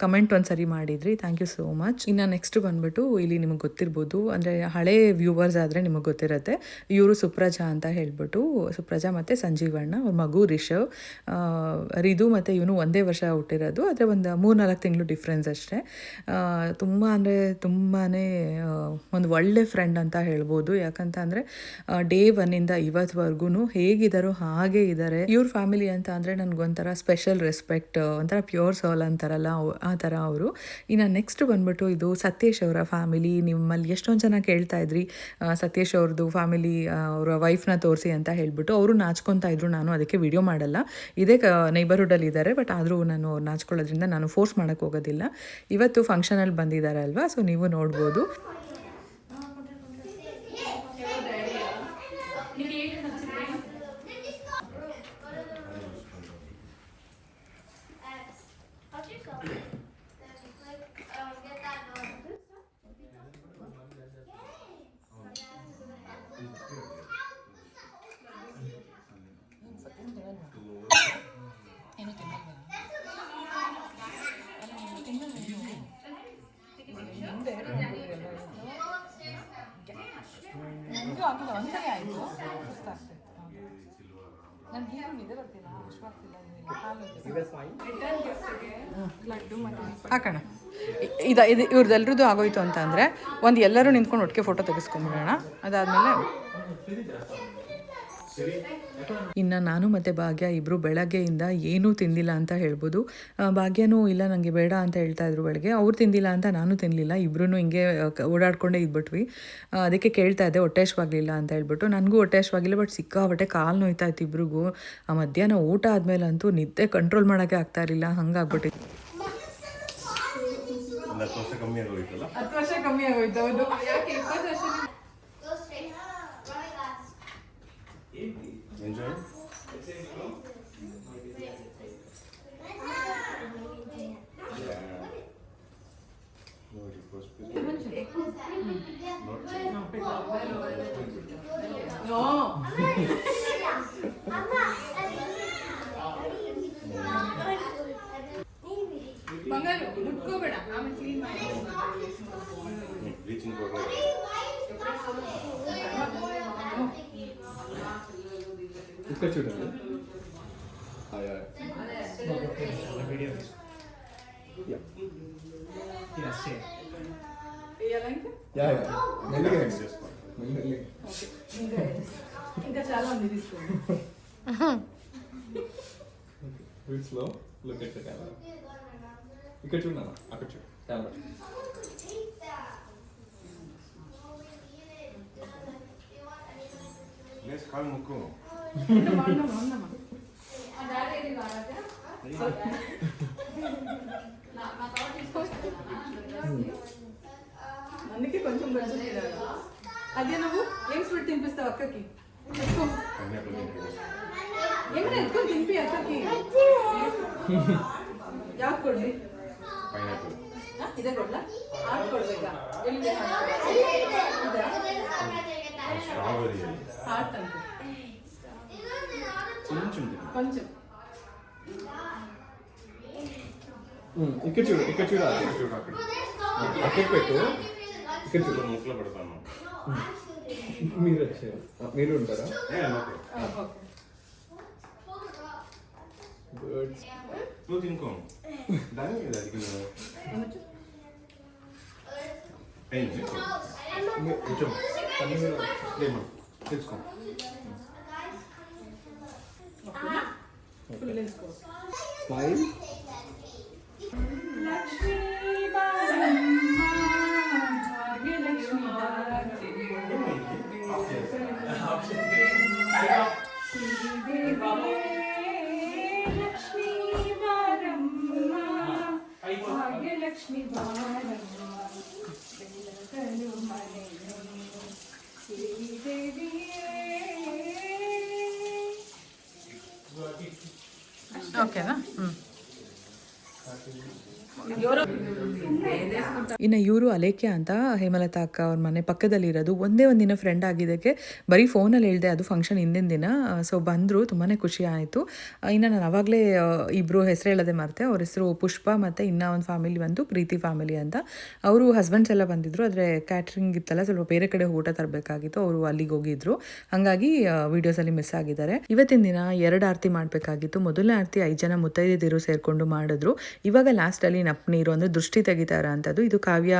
comment ಒಂದು ಸರಿ ಮಾಡಿದ್ರಿ, ಥ್ಯಾಂಕ್ ಯು ಸೋ ಮಚ್. ಇನ್ನು ನೆಕ್ಸ್ಟ್ ಬಂದುಬಿಟ್ಟು ಇಲ್ಲಿ ನಿಮಗೆ ಗೊತ್ತಿರ್ಬೋದು, ಅಂದರೆ ಹಳೇ ವ್ಯೂವರ್ಸ್ ಆದರೆ ನಿಮಗೆ ಗೊತ್ತಿರುತ್ತೆ, ಇವರು ಸುಪ್ರಜಾ ಅಂತ ಹೇಳ್ಬಿಟ್ಟು. ಸುಪ್ರಜಾ ಮತ್ತು ಸಂಜೀವಣ್ಣ, ಅವ್ರ ಮಗು ರಿಷವ್. ರಿದು ಮತ್ತು ಇವನು ಒಂದೇ ವರ್ಷ ಹುಟ್ಟಿರೋದು, ಆದರೆ ಒಂದು 3-4 ತಿಂಗಳು ಡಿಫ್ರೆನ್ಸ್ ಅಷ್ಟೇ. ತುಂಬ ಅಂದರೆ ತುಂಬಾ ಒಂದು ಒಳ್ಳೆ ಫ್ರೆಂಡ್ ಅಂತ ಹೇಳ್ಬೋದು. ಯಾಕಂತ ಅಂದರೆ ಡೇ 1ಇಂದ ಇವತ್ತುವರೆಗೂ ಹೇಗಿದ್ದಾರೋ ಹಾಗೇ ಇದ್ದಾರೆ. ಇವ್ರ ಫ್ಯಾಮಿಲಿ ಅಂತ ಅಂದರೆ ನನಗೊಂಥರ ಸ್ಪೆಷಲ್ ರೆಸ್ಪೆಕ್ಟ್, ಒಂಥರ ಪ್ಯೂರ್ ಸೋಲ್ ಅಂತಾರಲ್ಲ ಆ ಥರ ಅವರು. ಇನ್ನು ನೆಕ್ಸ್ಟ್ ಬಂದ್ಬಿಟ್ಟು ಇದು ಸತೀಶ್ ಅವರ ಫ್ಯಾಮಿಲಿ. ನಿಮ್ಮಲ್ಲಿ ಎಷ್ಟೊಂದು ಜನ ಕೇಳ್ತಾ ಇದ್ರಿ ಸತೀಶ್ ಅವ್ರದ್ದು ಫ್ಯಾಮಿಲಿ, ಅವರ ವೈಫ್ನ ತೋರಿಸಿ ಅಂತ ಹೇಳ್ಬಿಟ್ಟು. ಅವರು ನಾಚ್ಕೊತಾ ಇದ್ರು, ನಾನು ಅದಕ್ಕೆ ವಿಡಿಯೋ ಮಾಡಲ್ಲ. ಇದೇ ನೈಬರ್ಹುಡಲ್ಲಿ ಇದ್ದಾರೆ, ಬಟ್ ಆದರೂ ನಾನು ನಾಚ್ಕೊಳ್ಳೋದ್ರಿಂದ ನಾನು ಫೋರ್ಸ್ ಮಾಡೋಕ್ಕೆ ಹೋಗೋದಿಲ್ಲ. ಇವತ್ತು ಫಂಕ್ಷನಲ್ಲಿ ಬಂದಿದ್ದಾರೆ ಅಲ್ವಾ, ಸೊ ನೀವು ನೋಡ್ಬೋದು. ಹಾಕೋಣ. ಇದು ಇವ್ರದ್ದೆಲ್ರದ್ದು ಆಗೋಯ್ತು ಅಂತ ಅಂದರೆ ಒಂದು ಎಲ್ಲರೂ ನಿಂತ್ಕೊಂಡು ಒಟ್ಟಿಗೆ ಫೋಟೋ ತೆಗೆಸ್ಕೊಂಬಿಡೋಣ. ಅದಾದಮೇಲೆ ಇನ್ನು ನಾನು ಮತ್ತು ಭಾಗ್ಯ ಇಬ್ಬರು ಬೆಳಗ್ಗೆಯಿಂದ ಏನೂ ತಿಂದಿಲ್ಲ ಅಂತ ಹೇಳ್ಬೋದು. ಭಾಗ್ಯನೂ ಇಲ್ಲ ನನಗೆ ಬೇಡ ಅಂತ ಹೇಳ್ತಾಯಿದ್ರು ಬೆಳಗ್ಗೆ, ಅವ್ರು ತಿಂದಿಲ್ಲ ಅಂತ ನಾನು ತಿನ್ನಲಿಲ್ಲ. ಇಬ್ಬರೂ ಹಿಂಗೆ ಓಡಾಡ್ಕೊಂಡೇ ಇದ್ಬಿಟ್ವಿ. ಅದಕ್ಕೆ ಕೇಳ್ತಾ ಇದ್ದೆ ಹೊಟ್ಟೆಶ್ವಾಗಲಿಲ್ಲ ಅಂತ ಹೇಳ್ಬಿಟ್ಟು. ನನಗೂ ಹೊಟ್ಟೆಶ್ವಾಗಿಲ್ಲ, ಬಟ್ ಸಿಕ್ಕಾಬಟ್ಟೆ ಕಾಲು ನೋಯ್ತಾ ಇತ್ತು ಇಬ್ರಿಗೂ. ಆ ಮಧ್ಯಾಹ್ನ ಊಟ ಆದಮೇಲಂತೂ ನಿದ್ದೆ ಕಂಟ್ರೋಲ್ ಮಾಡೋಕ್ಕೆ ಆಗ್ತಾ ಇರಲಿಲ್ಲ, ಹಂಗಾಗ್ಬಿಟ್ಟಿತ್ತು. 10 ವರ್ಷ ಕಮ್ಮಿ ಆಗೋಯ್ತಲ್ಲ. 10 ವರ್ಷ ಕಮ್ಮಿ ಆಗೋಯ್ತು. ಹೌದು, ಯಾಕೆ 20 ವರ್ಷ ಎಂಜಾಯ್. ನೋಡಿ ಫಸ್ಟ್ ಬಂಗಾರು ಮುಟ್ಕೋಬೇಡ ಆಮೇಲೆ ಕ್ಲೀನ್ ಮಾಡಿ ಬ್ಲೀಚಿಂಗ್ ಪೌಡರ್ इसका छोटा है आया या మెల్లిగా ఇంకా చాలా ఉంది తీసుకోండి It's slow. Look at the camera. ఇక్కడ చూడు నాన్న అక్కడ చూడు కెమెరా ప్లేస్ కాల్ ముక్కు అందుకే కొంచెం కొంచెం తినాలి అదే నువ్వు ఏం స్వీట్ తినిపిస్తావు అక్కకి పైనాపిల్ తింటాడు ఏమైనా ఎక్కువ తినిపి అక్కకి ಯಾಕೆ ಕೊಡ್ಲಿ పైనాపిల్ ಇದೇ ಕೊಡ್ಲಾ ಆರು ಕೊಡ್ಬೇಕಾ ಎಲ್ಲಿ స్ట్రాబెరీ ಹಾರ್ಟ್ ಅಂತ కొంచెం తిను కొంచెం ఇక్కడ చూడు ఇక్కడ చూడు చూడు అక్కడ అక్కడ పెట్టు ఇక్కడ చూడు ముక్కులో పెడతాను మీరు వచ్చారు మీరు ఉంటారా గుడ్ నువ్వు తినుకో దాని మీద అది అయింది కొంచెం లేమా తీసుకో స్మైల్ ಓಕೆನಾ ಇನ್ನು ಇವರು ಅಲೇಖ್ಯ ಅಂತ ಹೇಮಲತಾ ಅಕ್ಕ ಅವ್ರ ಮನೆ ಪಕ್ಕದಲ್ಲಿರೋದು ಒಂದೇ ಒಂದಿನ ಫ್ರೆಂಡ್ ಆಗಿದ್ದಕ್ಕೆ ಬರೀ ಫೋನಲ್ಲಿ ಹೇಳಿದೆ ಅದು ಫಂಕ್ಷನ್ ಹಿಂದಿನ ದಿನ ಸೊ ಬಂದರು ತುಂಬಾ ಖುಷಿ ಆಯಿತು ಇನ್ನು ನಾನು ಆವಾಗಲೇ ಇಬ್ಬರು ಹೆಸರು ಹೇಳೋದೇ ಮರ್ತೆ ಅವ್ರ ಹೆಸರು ಪುಷ್ಪ ಮತ್ತು ಇನ್ನೂ ಒಂದು ಫ್ಯಾಮಿಲಿ ಬಂದು ಪ್ರೀತಿ ಫ್ಯಾಮಿಲಿ ಅಂತ ಅವರು ಹಸ್ಬೆಂಡ್ಸ್ ಎಲ್ಲ ಬಂದಿದ್ದರು ಆದರೆ ಕ್ಯಾಟ್ರಿಂಗ್ ಇತ್ತಲ್ಲ ಸ್ವಲ್ಪ ಬೇರೆ ಕಡೆ ಊಟ ತರಬೇಕಾಗಿತ್ತು ಅವರು ಅಲ್ಲಿಗೆ ಹೋಗಿದ್ರು ಹಾಗಾಗಿ ವೀಡಿಯೋಸಲ್ಲಿ ಮಿಸ್ ಆಗಿದ್ದಾರೆ ಇವತ್ತಿನ ದಿನ 2 ಆರತಿ ಮಾಡಬೇಕಾಗಿತ್ತು ಮೊದಲನೇ ಆರತಿ 5 ಜನ ಮುತ್ತೈದೆಯರು ಸೇರಿಕೊಂಡು ಮಾಡಿದ್ರು ಇವಾಗ ಲಾಸ್ಟಲ್ಲಿ ನಪ್ಪನೀರು ಅಂದರೆ ದೃಷ್ಟಿ ತೆಗಿತಾರ ಅಂತದ್ದು ಇದು ಕಾವ್ಯ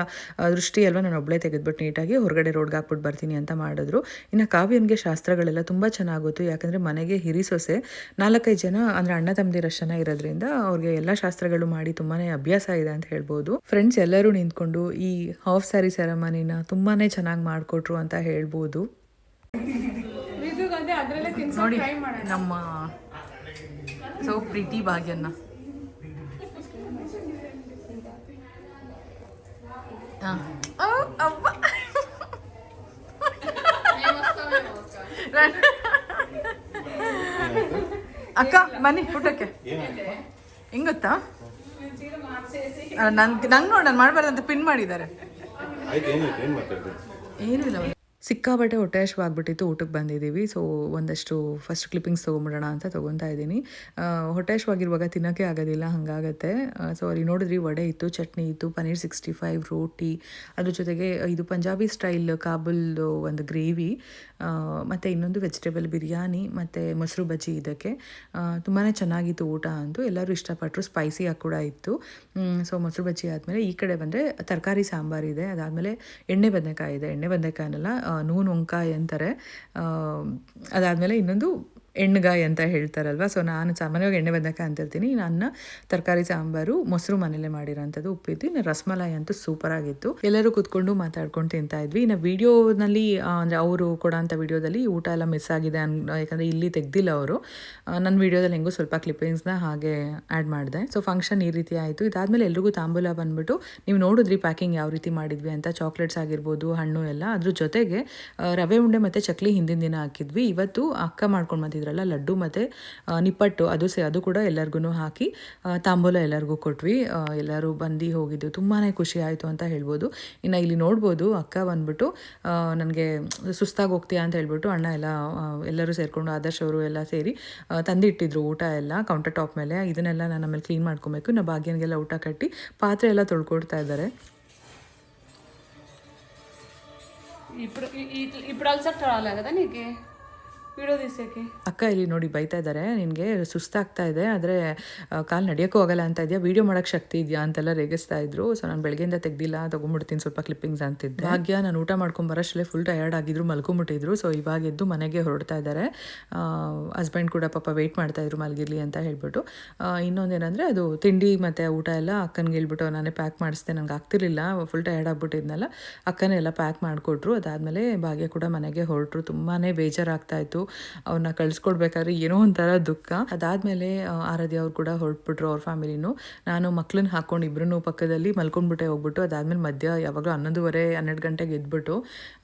ದೃಷ್ಟಿ ಅಲ್ವಾ ನಾನು ಒಬ್ಬಳೇ ತೆಗೆದ್ಬಿಟ್ಟು ನೀಟಾಗಿ ಹೊರಗಡೆ ರೋಡ್ಗೆ ಹಾಕ್ಬಿಟ್ಟು ಬರ್ತೀನಿ ಅಂತ ಮಾಡಿದ್ರು ಇನ್ನು ಕಾವ್ಯನಿಗೆ ಶಾಸ್ತ್ರಗಳೆಲ್ಲ ತುಂಬ ಚೆನ್ನಾಗಿತ್ತು ಯಾಕಂದರೆ ಮನೆಗೆ ಹಿರಿ ಸೊಸೆ 4-5 ಜನ ಅಂದರೆ ಅಣ್ಣ ತಮ್ಮದಿರಷ್ಟು ಜನ ಇರೋದ್ರಿಂದ ಅವ್ರಿಗೆ ಎಲ್ಲ ಶಾಸ್ತ್ರಗಳು ಮಾಡಿ ತುಂಬಾ ಅಭ್ಯಾಸ ಇದೆ ಅಂತ ಹೇಳ್ಬೋದು ಫ್ರೆಂಡ್ಸ್ ಎಲ್ಲರೂ ನಿಂತ್ಕೊಂಡು ಈ ಹಾಫ್ ಸ್ಯಾರಿ ಸೆರೆಮನಿನ ತುಂಬಾ ಚೆನ್ನಾಗಿ ಮಾಡಿಕೊಟ್ರು ಅಂತ ಹೇಳ್ಬೋದು ನೋಡಿ ನಮ್ಮ ಸೊ ಪ್ರೀತಿ ಭಾಗ್ಯನ್ನ ಅಕ್ಕ ಬನ್ನಿ ಊಟಕ್ಕೆ ಹೆಂಗ್ ಗೊತ್ತಾ ನಂಗೆ ನೋಡ್ ನಾನು ಮಾಡಬಾರ್ದಂತ ಪಿನ್ ಮಾಡಿದ್ದಾರೆ ಆಯ್ತು ಏನಾಯ್ತು ಏನು ಮಾತಾಡ್ತೀನಿ ಏನೂ ಇಲ್ಲ ಸಿಕ್ಕಾಬಟ್ಟೆ ಹೊಟ್ಟೆ ಹಶ್ವಾಗ್ಬಿಟ್ಟಿತ್ತು ಊಟಕ್ಕೆ ಬಂದಿದ್ದೀವಿ ಸೊ ಒಂದಷ್ಟು ಫಸ್ಟ್ ಕ್ಲಿಪ್ಪಿಂಗ್ಸ್ ತೊಗೊಂಬಿಡೋಣ ಅಂತ ತೊಗೊತಾ ಇದ್ದೀನಿ ಹೊಟ್ಟೆ ಹಶ್ವಾಗಿರುವಾಗ ತಿನ್ನೋಕ್ಕೆ ಆಗೋದಿಲ್ಲ ಹಾಗಾಗತ್ತೆ ಸೊ ಅಲ್ಲಿ ನೋಡಿದ್ರಿ ವಡೆ ಇತ್ತು ಚಟ್ನಿ ಇತ್ತು ಪನ್ನೀರ್ 65 ರೋಟಿ ಅದ್ರ ಜೊತೆಗೆ ಇದು ಪಂಜಾಬಿ ಸ್ಟೈಲ್ ಕಾಬುಲ್ದು ಒಂದು ಗ್ರೇವಿ ಮತ್ತು ಇನ್ನೊಂದು ವೆಜಿಟೇಬಲ್ ಬಿರಿಯಾನಿ ಮತ್ತು ಮೊಸರು ಬಜ್ಜಿ ಇದಕ್ಕೆ ತುಂಬಾ ಚೆನ್ನಾಗಿತ್ತು ಊಟ ಅಂತೂ ಎಲ್ಲರೂ ಇಷ್ಟಪಟ್ಟರು ಸ್ಪೈಸಿಯಾಗಿ ಕೂಡ ಇತ್ತು ಸೊ ಮೊಸರು ಬಜ್ಜಿ ಆದಮೇಲೆ ಈ ಕಡೆ ಬಂದರೆ ತರಕಾರಿ ಸಾಂಬಾರಿದೆ ಅದಾದಮೇಲೆ ಎಣ್ಣೆ ಬದನೆಕಾಯಿ ಇದೆ ಎಣ್ಣೆ ಬದನೆಕಾಯಿನೆಲ್ಲ ನೂನು ಒಂಕಾಯಿ ಅಂತಾರೆ ಅದಾದಮೇಲೆ ಇನ್ನೊಂದು ಎಣ್ಣೆಗಾಯಿ ಅಂತ ಹೇಳ್ತಾರಲ್ವ ಸೊ ನಾನು ಸಾಮಾನ್ಯವಾಗಿ ಎಣ್ಣೆ ಬದನೆಕಾಯಿ ಅಂತಿರ್ತೀನಿ ನನ್ನ ತರಕಾರಿ ಸಾಂಬಾರು ಮೊಸರು ಮನೇಲೆ ಮಾಡಿರೋಂಥದ್ದು ಉಪ್ಪಿತ್ತು ಇನ್ನು ರಸಮಲಾಯಿ ಅಂತೂ ಸೂಪರಾಗಿತ್ತು ಎಲ್ಲರೂ ಕೂತ್ಕೊಂಡು ಮಾತಾಡ್ಕೊಂಡು ತಿಂತಾ ಇದ್ವಿ ಇನ್ನು ವಿಡಿಯೋನಲ್ಲಿ ಅಂದರೆ ಅವರು ಕೊಡೋಂಥ ವಿಡಿಯೋದಲ್ಲಿ ಊಟ ಎಲ್ಲ ಮಿಸ್ ಆಗಿದೆ ಯಾಕಂದರೆ ಇಲ್ಲಿ ತೆಗ್ದಿಲ್ಲ ಅವರು ನನ್ನ ವಿಡಿಯೋದಲ್ಲಿ ಹೆಂಗೂ ಸ್ವಲ್ಪ ಕ್ಲಿಪ್ಪಿಂಗ್ಸ್ನ ಹಾಗೆ ಆ್ಯಡ್ ಮಾಡಿದೆ ಸೊ ಫಂಕ್ಷನ್ ಈ ರೀತಿ ಆಯಿತು ಇದಾದಮೇಲೆ ಎಲ್ರಿಗೂ ತಾಂಬೂಲ ಬಂದುಬಿಟ್ಟು ನೀವು ನೋಡಿದ್ರಿ ಪ್ಯಾಕಿಂಗ್ ಯಾವ ರೀತಿ ಮಾಡಿದ್ವಿ ಅಂತ ಚಾಕ್ಲೇಟ್ಸ್ ಆಗಿರ್ಬೋದು ಹಣ್ಣು ಎಲ್ಲ ಅದ್ರ ಜೊತೆಗೆ ರವೆ ಉಂಡೆ ಮತ್ತು ಚಕ್ಲಿ ಹಿಂದಿನ ದಿನ ಹಾಕಿದ್ವಿ ಇವತ್ತು ಅಕ್ಕ ಮಾಡ್ಕೊಂಡು ಬಂದಿದ್ರು ಹೇಳಿದ್ರಲ್ಲ ಲಡ್ಡು ಮತ್ತು ನಿಪ್ಪಟ್ಟು ಅದು ಕೂಡ ಎಲ್ಲರಿಗೂ ಹಾಕಿ ತಾಂಬೂಲ ಎಲ್ಲರಿಗೂ ಕೊಟ್ವಿ. ಎಲ್ಲರೂ ಬಂದು ಹೋಗಿದ್ದು ತುಂಬಾ ಖುಷಿ ಆಯಿತು ಅಂತ ಹೇಳ್ಬೋದು. ಇನ್ನು ಇಲ್ಲಿ ನೋಡ್ಬೋದು ಅಕ್ಕ ಬಂದ್ಬಿಟ್ಟು ನನಗೆ ಸುಸ್ತಾಗಿ ಹೋಗ್ತೀಯಾ ಅಂತ ಹೇಳ್ಬಿಟ್ಟು ಅಣ್ಣ ಎಲ್ಲರೂ ಸೇರಿಕೊಂಡು ಆದರ್ಶ್ ಅವರು ಎಲ್ಲ ಸೇರಿ ತಂದಿಟ್ಟಿದ್ರು ಊಟ ಎಲ್ಲ ಕೌಂಟರ್ ಟಾಪ್ ಮೇಲೆ. ಇದನ್ನೆಲ್ಲ ನಾನು ಆಮೇಲೆ ಕ್ಲೀನ್ ಮಾಡ್ಕೊಬೇಕು. ನಾ ಭಾಗ್ಯನಿಗೆಲ್ಲ ಊಟ ಕಟ್ಟಿ ಪಾತ್ರೆ ಎಲ್ಲ ತೊಳ್ಕೊಡ್ತಾ ಇದ್ದಾರೆ. ఇప్పుడు అలసట రాలే కదా నీకు వీడియో తీసేకి. ಅಕ್ಕ ಇಲ್ಲಿ ನೋಡಿ ಬೈತಾ ಇದ್ದಾರೆ, ನಿನಗೆ ಸುಸ್ತಾಗ್ತಾ ಇದೆ ಆದರೆ ಕಾಲು ನಡೆಯೋಕ್ಕೂ ಹೋಗಲ್ಲ ಅಂತ ಇದೆಯಾ, ವೀಡಿಯೋ ಮಾಡೋಕ್ಕೆ ಶಕ್ತಿ ಇದೆಯಾ ಅಂತೆಲ್ಲ ರೇಗಿಸ್ತಾ ಇದ್ರು. ಸೊ ನಾನು ಬೆಳಗ್ಗೆಯಿಂದ ತೆಗ್ದಿಲ್ಲ, ತೊಗೊಂಡ್ಬಿಡ್ತೀನಿ ಸ್ವಲ್ಪ ಕ್ಲಿಪ್ಪಿಂಗ್ಸ್ ಅಂತಿದ್ದೆ. ಭಾಗ್ಯ ನಾನು ಊಟ ಮಾಡ್ಕೊಂಡು ಬರೋಷ್ಟೇ ಫುಲ್ ಟಯರ್ಡ್ ಆಗಿದ್ರು, ಮಲ್ಕೊಂಬಿಟ್ಟಿದ್ರು. ಸೊ ಇವಾಗ ಎದ್ದು ಮನೆಗೆ ಹೊರಡ್ತಾ ಇದ್ದಾರೆ. ಹಸ್ಬೆಂಡ್ ಕೂಡ ಪಾಪ ವೆಯ್ಟ್ ಮಾಡ್ತಾಯಿದ್ರು ಮಲಗಿರ್ಲಿ ಅಂತ ಹೇಳ್ಬಿಟ್ಟು. ಇನ್ನೊಂದೇನೆಂದರೆ ಅದು ತಿಂಡಿ ಮತ್ತು ಊಟ ಎಲ್ಲ ಅಕ್ಕನಿಗೆ ಹೇಳ್ಬಿಟ್ಟು ನಾನೇ ಪ್ಯಾಕ್ ಮಾಡಿಸ್ದೆ, ನನಗೆ ಆಗ್ತಿರ್ಲಿಲ್ಲ, ಫುಲ್ ಟಯರ್ಡ್ ಆಗ್ಬಿಟ್ಟಿದ್ನಲ್ಲ. ಅಕ್ಕನೇ ಎಲ್ಲ ಪ್ಯಾಕ್ ಮಾಡಿಕೊಟ್ರು. ಅದಾದಮೇಲೆ ಭಾಗ್ಯ ಕೂಡ ಮನೆಗೆ ಹೊರಟರು. ತುಂಬಾ ಬೇಜಾರಾಗ್ತಾಯಿತ್ತು ಅವ್ರನ್ನ ಕಳಿಸ್ಕೊಡ್ಬೇಕಾದ್ರೆ, ಏನೋ ಒಂಥರ ದುಃಖ. ಅದಾದಮೇಲೆ ಆರಾಧ್ಯ ಅವ್ರು ಕೂಡ ಹೊರಟ್ಬಿಟ್ರು, ಅವ್ರ ಫ್ಯಾಮಿಲಿನೂ. ನಾನು ಮಕ್ಳನ್ನ ಹಾಕ್ಕೊಂಡು ಇಬ್ಬರೂ ಪಕ್ಕದಲ್ಲಿ ಮಲ್ಕೊಂಡ್ಬಿಟ್ಟೆ ಹೋಗ್ಬಿಟ್ಟು. ಅದಾದಮೇಲೆ ಮಧ್ಯ ಯಾವಾಗಲೂ 11:30-12 ಗಂಟೆಗೆ ಎದ್ಬಿಟ್ಟು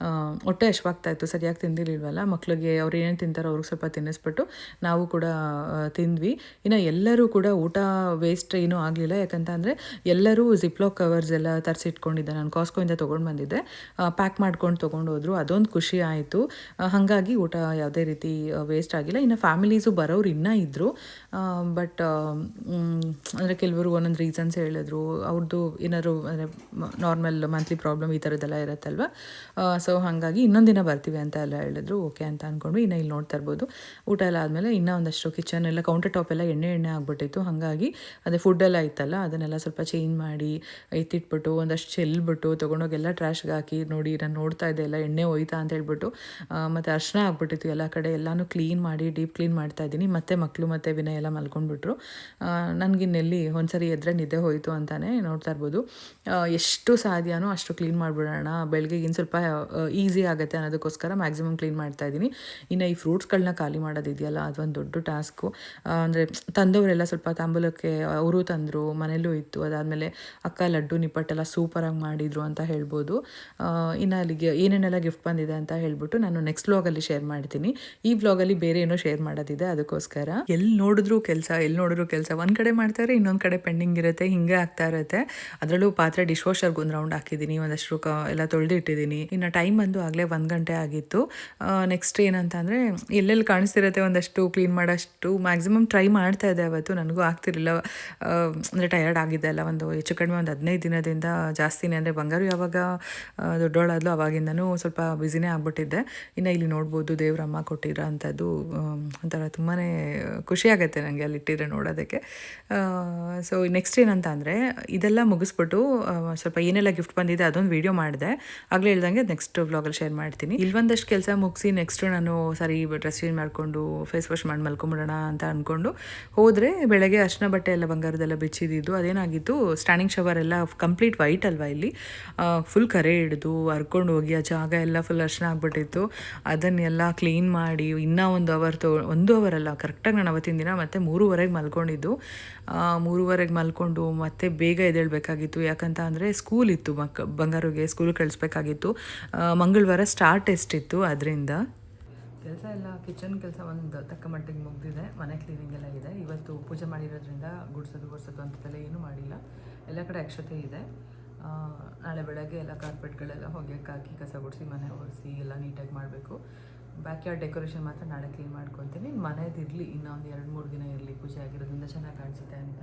ಹೊಟ್ಟೆ ಹಶ್ವಾಗ್ತಾಯಿತ್ತು, ಸರಿಯಾಗಿ ತಿಂದಿರ್ಲಿಲ್ವಲ್ಲ. ಮಕ್ಳಿಗೆ ಅವ್ರು ಏನೇನು ತಿಂತಾರೋ ಅವ್ರಿಗೆ ಸ್ವಲ್ಪ ತಿನ್ನಿಸ್ಬಿಟ್ಟು ನಾವು ಕೂಡ ತಿಂದ್ವಿ. ಇನ್ನು ಎಲ್ಲರೂ ಕೂಡ ಊಟ ವೇಸ್ಟ್ ಏನೂ ಆಗಲಿಲ್ಲ, ಯಾಕಂತ ಅಂದರೆ ಎಲ್ಲರೂ ಜಿಪ್ಲಾಕ್ ಕವರ್ಸ್ ಎಲ್ಲ ತರಿಸಿಟ್ಕೊಂಡಿದ್ದೆ, ನಾನು ಕಾಸ್ಕೋಯಿಂದ ತೊಗೊಂಡು ಬಂದಿದ್ದೆ, ಪ್ಯಾಕ್ ಮಾಡ್ಕೊಂಡು ತೊಗೊಂಡೋದ್ರು. ಅದೊಂದು ಖುಷಿ ಆಯಿತು. ಹಾಗಾಗಿ ಊಟ ಯಾವುದೇ ರೀತಿ ವೇಸ್ಟ್ ಆಗಿಲ್ಲ. ಇನ್ನು ಫ್ಯಾಮಿಲೀಸು ಬರೋರು ಇನ್ನೂ ಇದ್ದರು, ಬಟ್ ಅಂದರೆ ಕೆಲವರು ಒಂದೊಂದು ರೀಸನ್ಸ್ ಹೇಳಿದ್ರು. ಅವ್ರದ್ದು ಏನಾದ್ರು ಅಂದರೆ ನಾರ್ಮಲ್ ಮಂತ್ಲಿ ಪ್ರಾಬ್ಲಮ್ ಈ ಥರದ್ದೆಲ್ಲ ಇರುತ್ತಲ್ವ. ಸೊ ಹಾಗಾಗಿ ಇನ್ನೊಂದು ದಿನ ಬರ್ತೀವಿ ಅಂತ ಎಲ್ಲ ಹೇಳಿದ್ರು. ಓಕೆ ಅಂತ ಅಂದ್ಕೊಂಡು ಇನ್ನು ಇಲ್ಲಿ ನೋಡ್ತಾ ಇರ್ಬೋದು. ಊಟ ಎಲ್ಲ ಆದಮೇಲೆ ಇನ್ನೂ ಒಂದಷ್ಟು ಕಿಚನ್ ಎಲ್ಲ ಕೌಂಟರ್ ಟಾಪ್ ಎಲ್ಲ ಎಣ್ಣೆ ಆಗಿಬಿಟ್ಟಿತ್ತು. ಹಾಗಾಗಿ ಅದೇ ಫುಡ್ಡೆಲ್ಲ ಇತ್ತಲ್ಲ ಅದನ್ನೆಲ್ಲ ಸ್ವಲ್ಪ ಚೇಂಜ್ ಮಾಡಿ ಎತ್ತಿಟ್ಬಿಟ್ಟು ಒಂದಷ್ಟು ಚೆಲ್ಬಿಟ್ಟು ತೊಗೊಂಡೋಗೆಲ್ಲ ಟ್ರ್ಯಾಶ್ಗೆ ಹಾಕಿ, ನೋಡಿ ನಾನು ನೋಡ್ತಾ ಇದ್ದೆ ಎಲ್ಲ ಎಣ್ಣೆ ಹೋಯ್ತಾ ಅಂತ ಹೇಳ್ಬಿಟ್ಟು. ಮತ್ತು ಅರ್ಶಿನ ಆಗ್ಬಿಟ್ಟಿತ್ತು ಎಲ್ಲ ಕಡೆ, ಎಲ್ಲನೂ ಕ್ಲೀನ್ ಮಾಡಿ ಡೀಪ್ ಕ್ಲೀನ್ ಮಾಡ್ತಾಯಿದ್ದೀನಿ. ಮತ್ತು ಮಕ್ಕಳು ಮತ್ತು ವಿನಯ್ ಎಲ್ಲ ಮಲ್ಕೊಂಡ್ಬಿಟ್ರು. ನನಗಿನ್ನೆಲ್ಲಿ ಒಂದ್ಸರಿ ಎದ್ರೆ ನಿದ್ದೆ ಹೋಯಿತು ಅಂತಲೇ ನೋಡ್ತಾ ಇರ್ಬೋದು. ಎಷ್ಟು ಸಾಧ್ಯನೋ ಅಷ್ಟು ಕ್ಲೀನ್ ಮಾಡಿಬಿಡೋಣ, ಬೆಳಗ್ಗೆಗೆ ಇನ್ನು ಸ್ವಲ್ಪ ಈಸಿ ಆಗುತ್ತೆ ಅನ್ನೋದಕ್ಕೋಸ್ಕರ ಮ್ಯಾಕ್ಸಿಮಮ್ ಕ್ಲೀನ್ ಮಾಡ್ತಾಯಿದ್ದೀನಿ. ಇನ್ನು ಈ ಫ್ರೂಟ್ಸ್ಗಳನ್ನ ಖಾಲಿ ಮಾಡೋದಿದೆಯಲ್ಲ ಅದೊಂದು ದೊಡ್ಡ ಟಾಸ್ಕು. ಅಂದರೆ ತಂದವರೆಲ್ಲ ಸ್ವಲ್ಪ ತಾಂಬೂಲಕ್ಕೆ ಅವರು ತಂದರು, ಮನೇಲೂ ಇತ್ತು. ಅದಾದಮೇಲೆ ಅಕ್ಕ ಲಡ್ಡು ನಿಪ್ಪಟ್ಟೆಲ್ಲ ಸೂಪರಾಗಿ ಮಾಡಿದರು ಅಂತ ಹೇಳ್ಬೋದು. ಇನ್ನು ಅಲ್ಲಿಗೆ ಏನೇನೆಲ್ಲ ಗಿಫ್ಟ್ ಬಂದಿದೆ ಅಂತ ಹೇಳ್ಬಿಟ್ಟು ನಾನು ನೆಕ್ಸ್ಟ್ ವ್ಲಾಗಲ್ಲಿ ಶೇರ್ ಮಾಡ್ತೀನಿ. ಈ ವ್ಲಾಗಲ್ಲಿ ಬೇರೆ ಏನೋ ಶೇರ್ ಮಾಡೋದಿದೆ, ಅದಕ್ಕೋಸ್ಕರ ಎಲ್ಲಿ ನೋಡಿದ್ರು ಕೆಲಸ ಒಂದು ಕಡೆ ಮಾಡ್ತಾರೆ, ಇನ್ನೊಂದು ಕಡೆ ಪೆಂಡಿಂಗ್ ಇರುತ್ತೆ, ಹಿಂಗೆ ಆಗ್ತಾ ಇರುತ್ತೆ. ಅದರಲ್ಲೂ ಪಾತ್ರೆ ಡಿಶ್ ವಾಷರ್ಗೆ ಒಂದು ರೌಂಡ್ ಹಾಕಿದ್ದೀನಿ, ಒಂದಷ್ಟು ಎಲ್ಲ ತೊಳೆದಿಟ್ಟಿದ್ದೀನಿ. ಇನ್ನು ಟೈಮ್ ಬಂದು ಆಗಲೇ 1 ಗಂಟೆ ಆಗಿತ್ತು. ನೆಕ್ಸ್ಟ್ ಏನಂತ ಅಂದರೆ ಎಲ್ಲೆಲ್ಲಿ ಕಾಣಿಸ್ತಿರುತ್ತೆ ಒಂದಷ್ಟು ಕ್ಲೀನ್ ಮಾಡೋಷ್ಟು ಮ್ಯಾಕ್ಸಿಮಮ್ ಟ್ರೈ ಮಾಡ್ತಾ ಇದ್ದೆ. ಅವತ್ತು ನನಗೂ ಆಗ್ತಿರಲಿಲ್ಲ, ಅಂದರೆ ಟಯರ್ಡ್ ಆಗಿದ್ದೆ ಅಲ್ಲ. ಒಂದು ಹೆಚ್ಚು ಕಡಿಮೆ ಒಂದು 15 ದಿನದಿಂದ ಜಾಸ್ತಿನೇ, ಅಂದರೆ ಬಂಗಾರು ಯಾವಾಗ ದೊಡ್ಡೋಳಾದ್ಲು ಅವಾಗಿಂದನೂ ಸ್ವಲ್ಪ ಬ್ಯುಸಿನೇ ಆಗ್ಬಿಟ್ಟಿದ್ದೆ. ಇನ್ನು ಇಲ್ಲಿ ನೋಡ್ಬೋದು ದೇವ್ರಮ್ಮ ಕೊಟ್ಟಿರೋ ಅಂಥದ್ದು ಒಂಥರ ತುಂಬಾ ಖುಷಿಯಾಗತ್ತೆ ನನಗೆ ಅಲ್ಲಿಟ್ಟಿದ್ರೆ ನೋಡೋದಕ್ಕೆ. ಸೊ ನೆಕ್ಸ್ಟ್ ಏನಂತ ಅಂದರೆ ಇದೆಲ್ಲ ಮುಗಿಸ್ಬಿಟ್ಟು ಸ್ವಲ್ಪ ಏನೆಲ್ಲ ಗಿಫ್ಟ್ ಬಂದಿದೆ ಅದೊಂದು ವೀಡಿಯೋ ಮಾಡಿದೆ, ಆಗಲೇ ಹೇಳ್ದಂಗೆ ನೆಕ್ಸ್ಟ್ ವ್ಲಾಗಲ್ಲಿ ಶೇರ್ ಮಾಡ್ತೀನಿ. ಇಲ್ಲೊಂದಷ್ಟು ಕೆಲಸ ಮುಗಿಸಿ ನೆಕ್ಸ್ಟು ನಾನು ಸರಿ ಡ್ರೆಸ್ ಚೇಂಜ್ ಮಾಡಿಕೊಂಡು ಫೇಸ್ ವಾಶ್ ಮಾಡಿ ಮಲ್ಕೊಂಬಿಡೋಣ ಅಂತ ಅಂದ್ಕೊಂಡು ಹೋದರೆ ಬೆಳಗ್ಗೆ ಅರ್ಶಿನ ಬಟ್ಟೆ ಎಲ್ಲ ಬಂಗಾರದೆಲ್ಲ ಬಿಚ್ಚಿದ್ದು. ಅದೇನಾಗಿತ್ತು, ಸ್ಟ್ಯಾಂಡಿಂಗ್ ಶವರ್ ಎಲ್ಲ ಕಂಪ್ಲೀಟ್ ವೈಟ್ ಅಲ್ವಾ, ಇಲ್ಲಿ ಫುಲ್ ಕರೆ ಹಿಡಿದು ಹರ್ಕೊಂಡು ಹೋಗಿ ಆ ಜಾಗ ಎಲ್ಲ ಫುಲ್ ಅರ್ಶಿನ ಆಗಿಬಿಟ್ಟಿತ್ತು. ಅದನ್ನೆಲ್ಲ ಕ್ಲೀನ್ ಮಾಡಿ ಇನ್ನೂ 1 ಅವರ್ ಅಲ್ಲ, ಕರೆಕ್ಟಾಗಿ ನಾನು ಅವತ್ತಿನ ದಿನ ಮತ್ತೆ 3:30ಗೆ ಮಲ್ಕೊಂಡಿದ್ದು. 3:30ಗೆ ಮಲ್ಕೊಂಡು ಮತ್ತೆ ಬೇಗ ಎದ್ದೇಳಬೇಕಾಗಿತ್ತು, ಯಾಕಂತ ಅಂದರೆ ಸ್ಕೂಲ್ ಇತ್ತು, ಬಂಗಾರಿಗೆ ಸ್ಕೂಲ್ ಕಳಿಸ್ಬೇಕಾಗಿತ್ತು. ಮಂಗಳವಾರ ಸ್ಟಾರ್ ಟೆಸ್ಟ್ ಇತ್ತು, ಅದರಿಂದ ಕೆಲಸ ಎಲ್ಲ ಕಿಚನ್ ಕೆಲಸ ಒಂದು ತಕ್ಕ ಮಟ್ಟಿಗೆ ಮುಗಿದಿದೆ. ಮನೆ ಕ್ಲೀನಿಂಗ್ ಎಲ್ಲ ಇದೆ. ಇವತ್ತು ಪೂಜೆ ಮಾಡಿರೋದ್ರಿಂದ ಗುಡಿಸೋದು ಅಂಥದ್ದೆಲ್ಲ ಏನೂ ಮಾಡಿಲ್ಲ, ಎಲ್ಲ ಕಡೆ ಅಕ್ಷತೆ ಇದೆ. ನಾಳೆ ಬೆಳಗ್ಗೆ ಎಲ್ಲ ಕಾರ್ಪೆಟ್ಗಳೆಲ್ಲ ಹೊಗೆಗೆ ಹಾಕಿ ಕಸ ಗುಡಿಸಿ ಮನೆ ಒರೆಸಿ ಎಲ್ಲ ನೀಟಾಗಿ ಮಾಡಬೇಕು. ಬ್ಯಾಕ್ಯಾರ್ಡ್ ಡೆಕೋರೇಷನ್ ಮಾತ್ರ ನಾಳೆ ಕ್ಲೀನ್ ಮಾಡ್ಕೊತೀನಿ. ಮನೆಯದಿರಲಿ ಇನ್ನೂ ಒಂದು 2-3 ದಿನ ಇರಲಿ, ಪೂಜೆ ಆಗಿರೋದ್ರಿಂದ ಚೆನ್ನಾಗಿ ಕಾಣಿಸುತ್ತೆ ಅಂತ.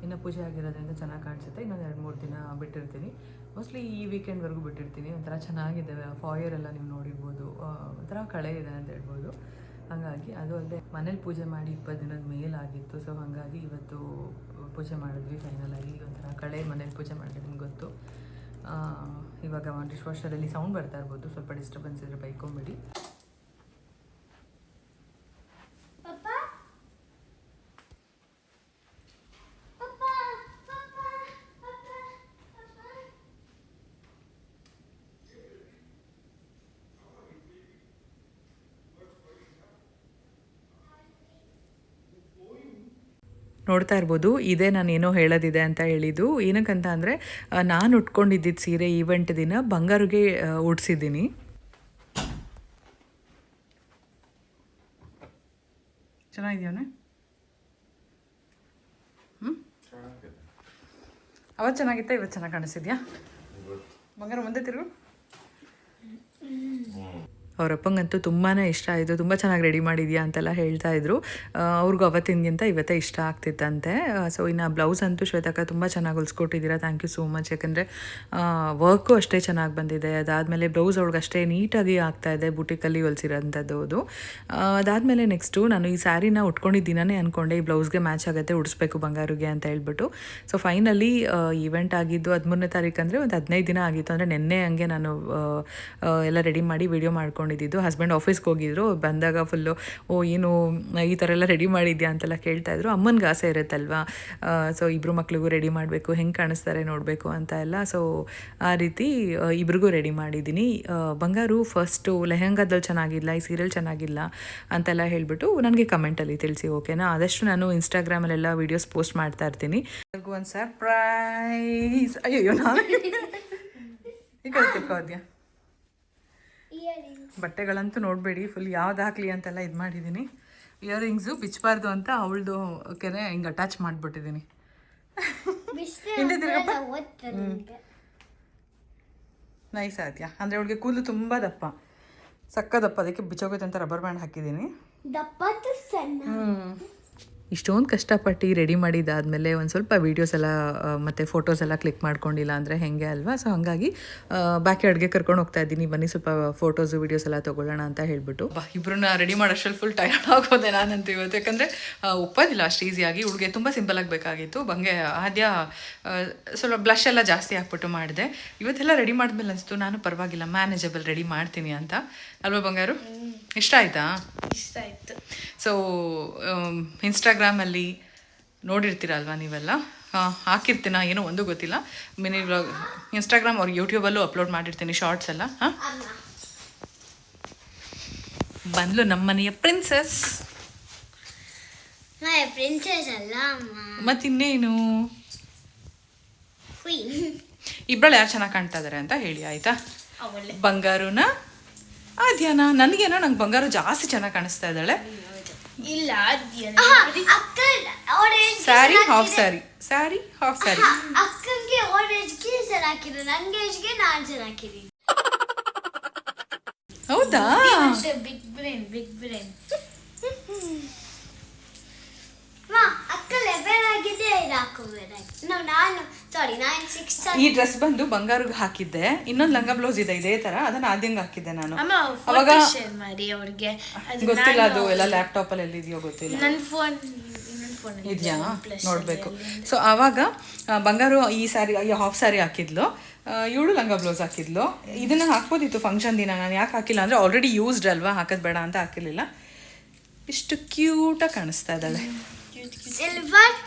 ಇನ್ನು ಪೂಜೆ ಆಗಿರೋದ್ರಿಂದ ಚೆನ್ನಾಗಿ ಕಾಣಿಸುತ್ತೆ, ಇನ್ನೊಂದು 2-3 ದಿನ ಬಿಟ್ಟಿರ್ತೀನಿ. ಮೋಸ್ಟ್ಲಿ ಈ ವೀಕೆಂಡ್ವರೆಗೂ ಬಿಟ್ಟಿರ್ತೀನಿ. ಒಂಥರ ಚೆನ್ನಾಗಿದೆ, ಫಾಯರ್ ಎಲ್ಲ ನೀವು ನೋಡಿರ್ಬೋದು, ಒಂಥರ ಕಳೆ ಇದೆ ಅಂತ ಹೇಳ್ಬೋದು. ಹಾಗಾಗಿ ಅದು ಅಲ್ಲದೆ ಮನೇಲಿ ಪೂಜೆ ಮಾಡಿ 20 ದಿನದ ಮೇಲಾಗಿತ್ತು. ಸೊ ಹಾಗಾಗಿ ಇವತ್ತು ಪೂಜೆ ಮಾಡಿದ್ವಿ ಫೈನಲಾಗಿ. ಒಂಥರ ಕಳೆ ಮನೇಲಿ ಪೂಜೆ ಮಾಡಿದ್ರೆ ನಿಮ್ಗೆ ಗೊತ್ತು. ಇವಾಗ ಡಿಶ್ ವಾಷರಲ್ಲಿ ಸೌಂಡ್ ಬರ್ತಾ ಇರ್ಬೋದು, ಸ್ವಲ್ಪ ಡಿಸ್ಟರ್ಬೆನ್ಸ್ ಇದ್ರೆ ಬೈಕೊಂಬಿಡಿ. ನೋಡ್ತಾ ಇರ್ಬೋದು, ಇದೇ ನಾನು ಏನೋ ಹೇಳೋದಿದೆ ಅಂತ ಹೇಳಿದ್ದು. ಏನಕ್ಕಂತ ಅಂದರೆ ನಾನು ಉಟ್ಕೊಂಡಿದ್ದಿದ್ದು ಸೀರೆ ಈವೆಂಟ್ ದಿನ ಬಂಗಾರಿಗೆ ಉಡ್ಸಿದ್ದೀನಿ. ಚೆನ್ನಾಗಿದೆಯವನೇ ಅವತ್ತು ಚೆನ್ನಾಗಿತ್ತ ಇವತ್ತು ಚೆನ್ನಾಗಿ ಕಾಣಿಸಿದ್ಯಾ ಬಂಗಾರ ಮುಂದೆ ತಿರುಗು ಅವರಪ್ಪಂಗಂತೂ ತುಂಬಾ ಇಷ್ಟ ಆಯಿತು ತುಂಬ ಚೆನ್ನಾಗಿ ರೆಡಿ ಮಾಡಿದ್ಯಾ ಅಂತೆಲ್ಲ ಹೇಳ್ತಾ ಇದ್ರು ಅವ್ರಿಗೂ ಅವತ್ತಿನಗಿಂತ ಇವತ್ತೇ ಇಷ್ಟ ಆಗ್ತಿತ್ತಂತೆ ಸೊ ಇನ್ನು ಬ್ಲೌಸ್ ಅಂತೂ ಶ್ವೇತಕ್ಕ ತುಂಬ ಚೆನ್ನಾಗಿ ಹೊಲ್ಸ್ಕೊಟ್ಟಿದ್ದೀರಾ ಥ್ಯಾಂಕ್ ಯು ಸೋ ಮಚ್ ಯಾಕಂದರೆ ವರ್ಕು ಅಷ್ಟೇ ಚೆನ್ನಾಗಿ ಬಂದಿದೆ ಅದಾದಮೇಲೆ ಬ್ಲೌಸ್ ಅವ್ಳಿಗೆ ಅಷ್ಟೇ ನೀಟಾಗಿ ಆಗ್ತಾಯಿದೆ ಬುಟಿಕಲ್ಲಿ ಹೊಲ್ಸಿರೋಂಥದ್ದು ಅದು ಅದಾದಮೇಲೆ ನೆಕ್ಸ್ಟು ನಾನು ಈ ಸ್ಯಾರಿನ ಉಟ್ಕೊಂಡಿದ್ದೀನೇ ಅಂದ್ಕೊಂಡೆ ಈ ಬ್ಲೌಸ್ಗೆ ಮ್ಯಾಚ್ ಆಗುತ್ತೆ ಉಡಿಸ್ಬೇಕು ಬಂಗಾರಿಗೆ ಅಂತ ಹೇಳ್ಬಿಟ್ಟು ಸೊ ಫೈನಲಿ ಈವೆಂಟ್ ಆಗಿದ್ದು 13ನೇ ತಾರೀಕು ಅಂದರೆ ಒಂದು 15 ದಿನ ಆಗಿತ್ತು ಅಂದರೆ ನೆನ್ನೆ ಹಂಗೆ ನಾನು ಎಲ್ಲ ರೆಡಿ ಮಾಡಿ ವಿಡಿಯೋ ಮಾಡ್ಕೊಂಡು ಹಸ್ಬೆಂಡ್ ಆಫೀಸ್ಗೆ ಹೋಗಿದ್ರು ಬಂದಾಗ ಫುಲ್ಲು ಏನು ಈ ಥರ ಎಲ್ಲ ರೆಡಿ ಮಾಡಿದ್ಯಾ ಅಂತೆಲ್ಲ ಕೇಳ್ತಾಯಿದ್ರು ಅಮ್ಮನಿಗೆ ಆಸೆ ಇರುತ್ತಲ್ವಾ ಸೊ ಇಬ್ಬರು ಮಕ್ಳಿಗೂ ರೆಡಿ ಮಾಡಬೇಕು ಹೆಂಗೆ ಕಾಣಿಸ್ತಾರೆ ನೋಡಬೇಕು ಅಂತ ಎಲ್ಲ ಸೊ ಆ ರೀತಿ ಇಬ್ರಿಗೂ ರೆಡಿ ಮಾಡಿದ್ದೀನಿ ಬಂಗಾರು ಫಸ್ಟು ಲೆಹಂಗಾದಲ್ಲಿ ಚೆನ್ನಾಗಿಲ್ಲ ಈ ಸೀರಿಯಲ್ ಚೆನ್ನಾಗಿಲ್ಲ ಅಂತೆಲ್ಲ ಹೇಳಿಬಿಟ್ಟು ನನಗೆ ಕಮೆಂಟಲ್ಲಿ ತಿಳಿಸಿ ಓಕೆನಾ ಆದಷ್ಟು ನಾನು ಇನ್ಸ್ಟಾಗ್ರಾಮಲ್ಲೆಲ್ಲ ವೀಡಿಯೋಸ್ ಪೋಸ್ಟ್ ಮಾಡ್ತಾ ಇರ್ತೀನಿ ಒಂದು ಸರ್ಪ್ರೈಸ್ ಅಯ್ಯೋ ನಾನು ಈ ಕಡೆ ತಿಳ್ಕೋದ್ಯಾ ಬಟ್ಟೆಗಳಂತೂ ನೋಡಬೇಡಿ ಫುಲ್ ಯಾವ್ದು ಹಾಕಲಿ ಅಂತೆಲ್ಲ ಇದು ಮಾಡಿದ್ದೀನಿ ಇಯರಿಂಗ್ಸು ಬಿಚ್ಚಬಾರ್ದು ಅಂತ ಅವಳದು ಕೆರೆ ಹಿಂಗೆ ಅಟ್ಯಾಚ್ ಮಾಡಿಬಿಟ್ಟಿದ್ದೀನಿ ಹಿಂದೆ ತಿರ್ಗಪ್ಪ ನೈಸ್ ಆದ್ಯಾ ಅಂದರೆ ಅವಳಿಗೆ ಕೂದಲು ತುಂಬ ದಪ್ಪ ಸಕ್ಕ ದಪ್ಪ ಅದಕ್ಕೆ ಬಿಚ್ಚೋಗುತ್ತೆ ಅಂತ ರಬ್ಬರ್ ಬ್ಯಾಂಡ್ ಹಾಕಿದ್ದೀನಿ ಇಷ್ಟೊಂದು ಕಷ್ಟಪಟ್ಟು ರೆಡಿ ಮಾಡಿದ್ದಾದಮೇಲೆ ಒಂದು ಸ್ವಲ್ಪ ವೀಡಿಯೋಸ್ ಎಲ್ಲ ಮತ್ತು ಫೋಟೋಸ್ ಎಲ್ಲ ಕ್ಲಿಕ್ ಮಾಡ್ಕೊಂಡಿಲ್ಲ ಅಂದರೆ ಹೆಂಗೆ ಅಲ್ವಾ ಸೊ ಹಾಗಾಗಿ ಬ್ಯಾಕ್ ಯಾರ್ಡ್ಗೆ ಕರ್ಕೊಂಡು ಹೋಗ್ತಾ ಇದ್ದೀನಿ ಬನ್ನಿ ಸ್ವಲ್ಪ ಫೋಟೋಸು ವೀಡಿಯೋಸ್ ಎಲ್ಲ ತೊಗೊಳ್ಳೋಣ ಅಂತ ಹೇಳ್ಬಿಟ್ಟು ಇಬ್ಬರನ್ನ ರೆಡಿ ಮಾಡೋಷ್ಟರಲ್ಲಿ ಫುಲ್ ಟಯರ್ಡ್ ಆಗೋದೆ ನಾನಂತ ಇವತ್ತು ಯಾಕಂದರೆ ಒಪ್ಪೋದಿಲ್ಲ ಅಷ್ಟು ಈಸಿಯಾಗಿ ಹುಡುಗೆ ತುಂಬ ಸಿಂಪಲಾಗಿ ಬೇಕಾಗಿತ್ತು ಬಂಗೆ ಆದ್ಯ ಸ್ವಲ್ಪ ಬ್ಲಷ್ ಎಲ್ಲ ಜಾಸ್ತಿ ಹಾಕ್ಬಿಟ್ಟು ಮಾಡಿದೆ ಇವತ್ತೆಲ್ಲ ರೆಡಿ ಮಾಡಿದ್ಮೇಲೆ ಅನಿಸ್ತು ನಾನು ಪರವಾಗಿಲ್ಲ ಮ್ಯಾನೇಜಬಲ್ ರೆಡಿ ಮಾಡ್ತೀನಿ ಅಂತ ಅಲ್ವಾ ಬಂಗಾರು ಇಷ್ಟ ಆಯಿತಾ ಇಷ್ಟ ಆಯಿತು ಸೊ ಇನ್ಸ್ಟಾಗ್ರಾಮಲ್ಲಿ ನೋಡಿರ್ತೀರಲ್ವ ನೀವೆಲ್ಲ ಹಾಕಿರ್ತೀನ ಏನೋ ಒಂದು ಗೊತ್ತಿಲ್ಲ ಮಿನಿ ವ್ಲಾಗ್ ಇನ್ಸ್ಟಾಗ್ರಾಮ್ ಅವ್ರಿಗೆ ಯೂಟ್ಯೂಬಲ್ಲೂ ಅಪ್ಲೋಡ್ ಮಾಡಿರ್ತೀನಿ ಶಾರ್ಟ್ಸ್ ಎಲ್ಲ ಹಾಂ ಬಂದ್ಲು ನಮ್ಮನೆಯ ಪ್ರಿನ್ಸೆಸ್ ಪ್ರಿನ್ಸೆಸ್ ಅಲ್ಲ ಮತ್ತಿನ್ನೇನು ಇಬ್ಬಳು ಯಾರು ಚೆನ್ನಾಗಿ ಕಾಣ್ತಾ ಇದ್ದಾರೆ ಅಂತ ಹೇಳಿ ಆಯಿತಾ ಬಂಗಾರುನ ಆದ್ಯಾನ ನನಗೇನೋ ನಂಗೆ ಬಂಗಾರು ಜಾಸ್ತಿ ಚೆನ್ನಾಗಿ ಕಾಣಿಸ್ತಾ ಇದ್ದಾಳೆ ಇಲ್ಲ ಸ್ಯಾರಿ ಹಾಫ್ ಸ್ಯಾರಿ ಸ್ಯಾರಿ ಹಾಫ್ ಸ್ಯಾರಿ ಅಕ್ಕಂಗೆ ಆರೆಂಜ್ಗೆ ಸರ್ ಹಾಕಿದ್ರು ನಂಗೆ ನಾನು ಸರ್ ಹಾಕಿದ್ದೀನಿ ಹೌದಾ ಬಿಗ್ ಬ್ರೇನ್ ಅಕ್ಕ 11 ಆಗಿದೆ ನಾನು 6 ಈ ಡ್ರೆಸ್ ಬಂದು ಬಂಗಾರಿಗೆ ಹಾಕಿದ್ದೆ ಇನ್ನೊಂದು ಲಂಗ ಬ್ಲೌಸ್ ಇದೆ ಇದೇ ತರ ಅದನ್ನ ಆದ್ಯಂಗೆ ಹಾಕಿದ್ದೆ ನಾನು ಅವಾಗ ಅವ್ರಿಗೆ ಗೊತ್ತಿಲ್ಲ ಅದು ಎಲ್ಲ ಲ್ಯಾಪ್ಟಾಪ್ ಅಲ್ಲಿ ಎಲ್ಲಿದೆಯೋ ಗೊತ್ತಿಲ್ಲ ನನ್ನ ಫೋನ್ ಇದೆಯಾ ನೋಡ್ಬೇಕು ಸೊ ಆವಾಗ ಬಂಗಾರು ಈ ಸ್ಯಾರಿ ಹಾಫ್ ಸ್ಯಾರಿ ಹಾಕಿದ್ಲು ಇವಳು ಲಂಗ ಬ್ಲೌಸ್ ಹಾಕಿದ್ಲು ಇದನ್ನ ಹಾಕ್ಬೋದಿತ್ತು ಫಂಕ್ಷನ್ ದಿನ ನಾನು ಯಾಕೆ ಹಾಕಿಲ್ಲ ಅಂದ್ರೆ ಆಲ್ರೆಡಿ ಯೂಸ್ಡ್ ಅಲ್ವಾ ಹಾಕೋದು ಬೇಡ ಅಂತ ಹಾಕಿರ್ಲಿಲ್ಲ ಇಷ್ಟು ಕ್ಯೂಟಾಗಿ ಕಾಣಿಸ್ತಾ ಇದ್ದಾಳೆ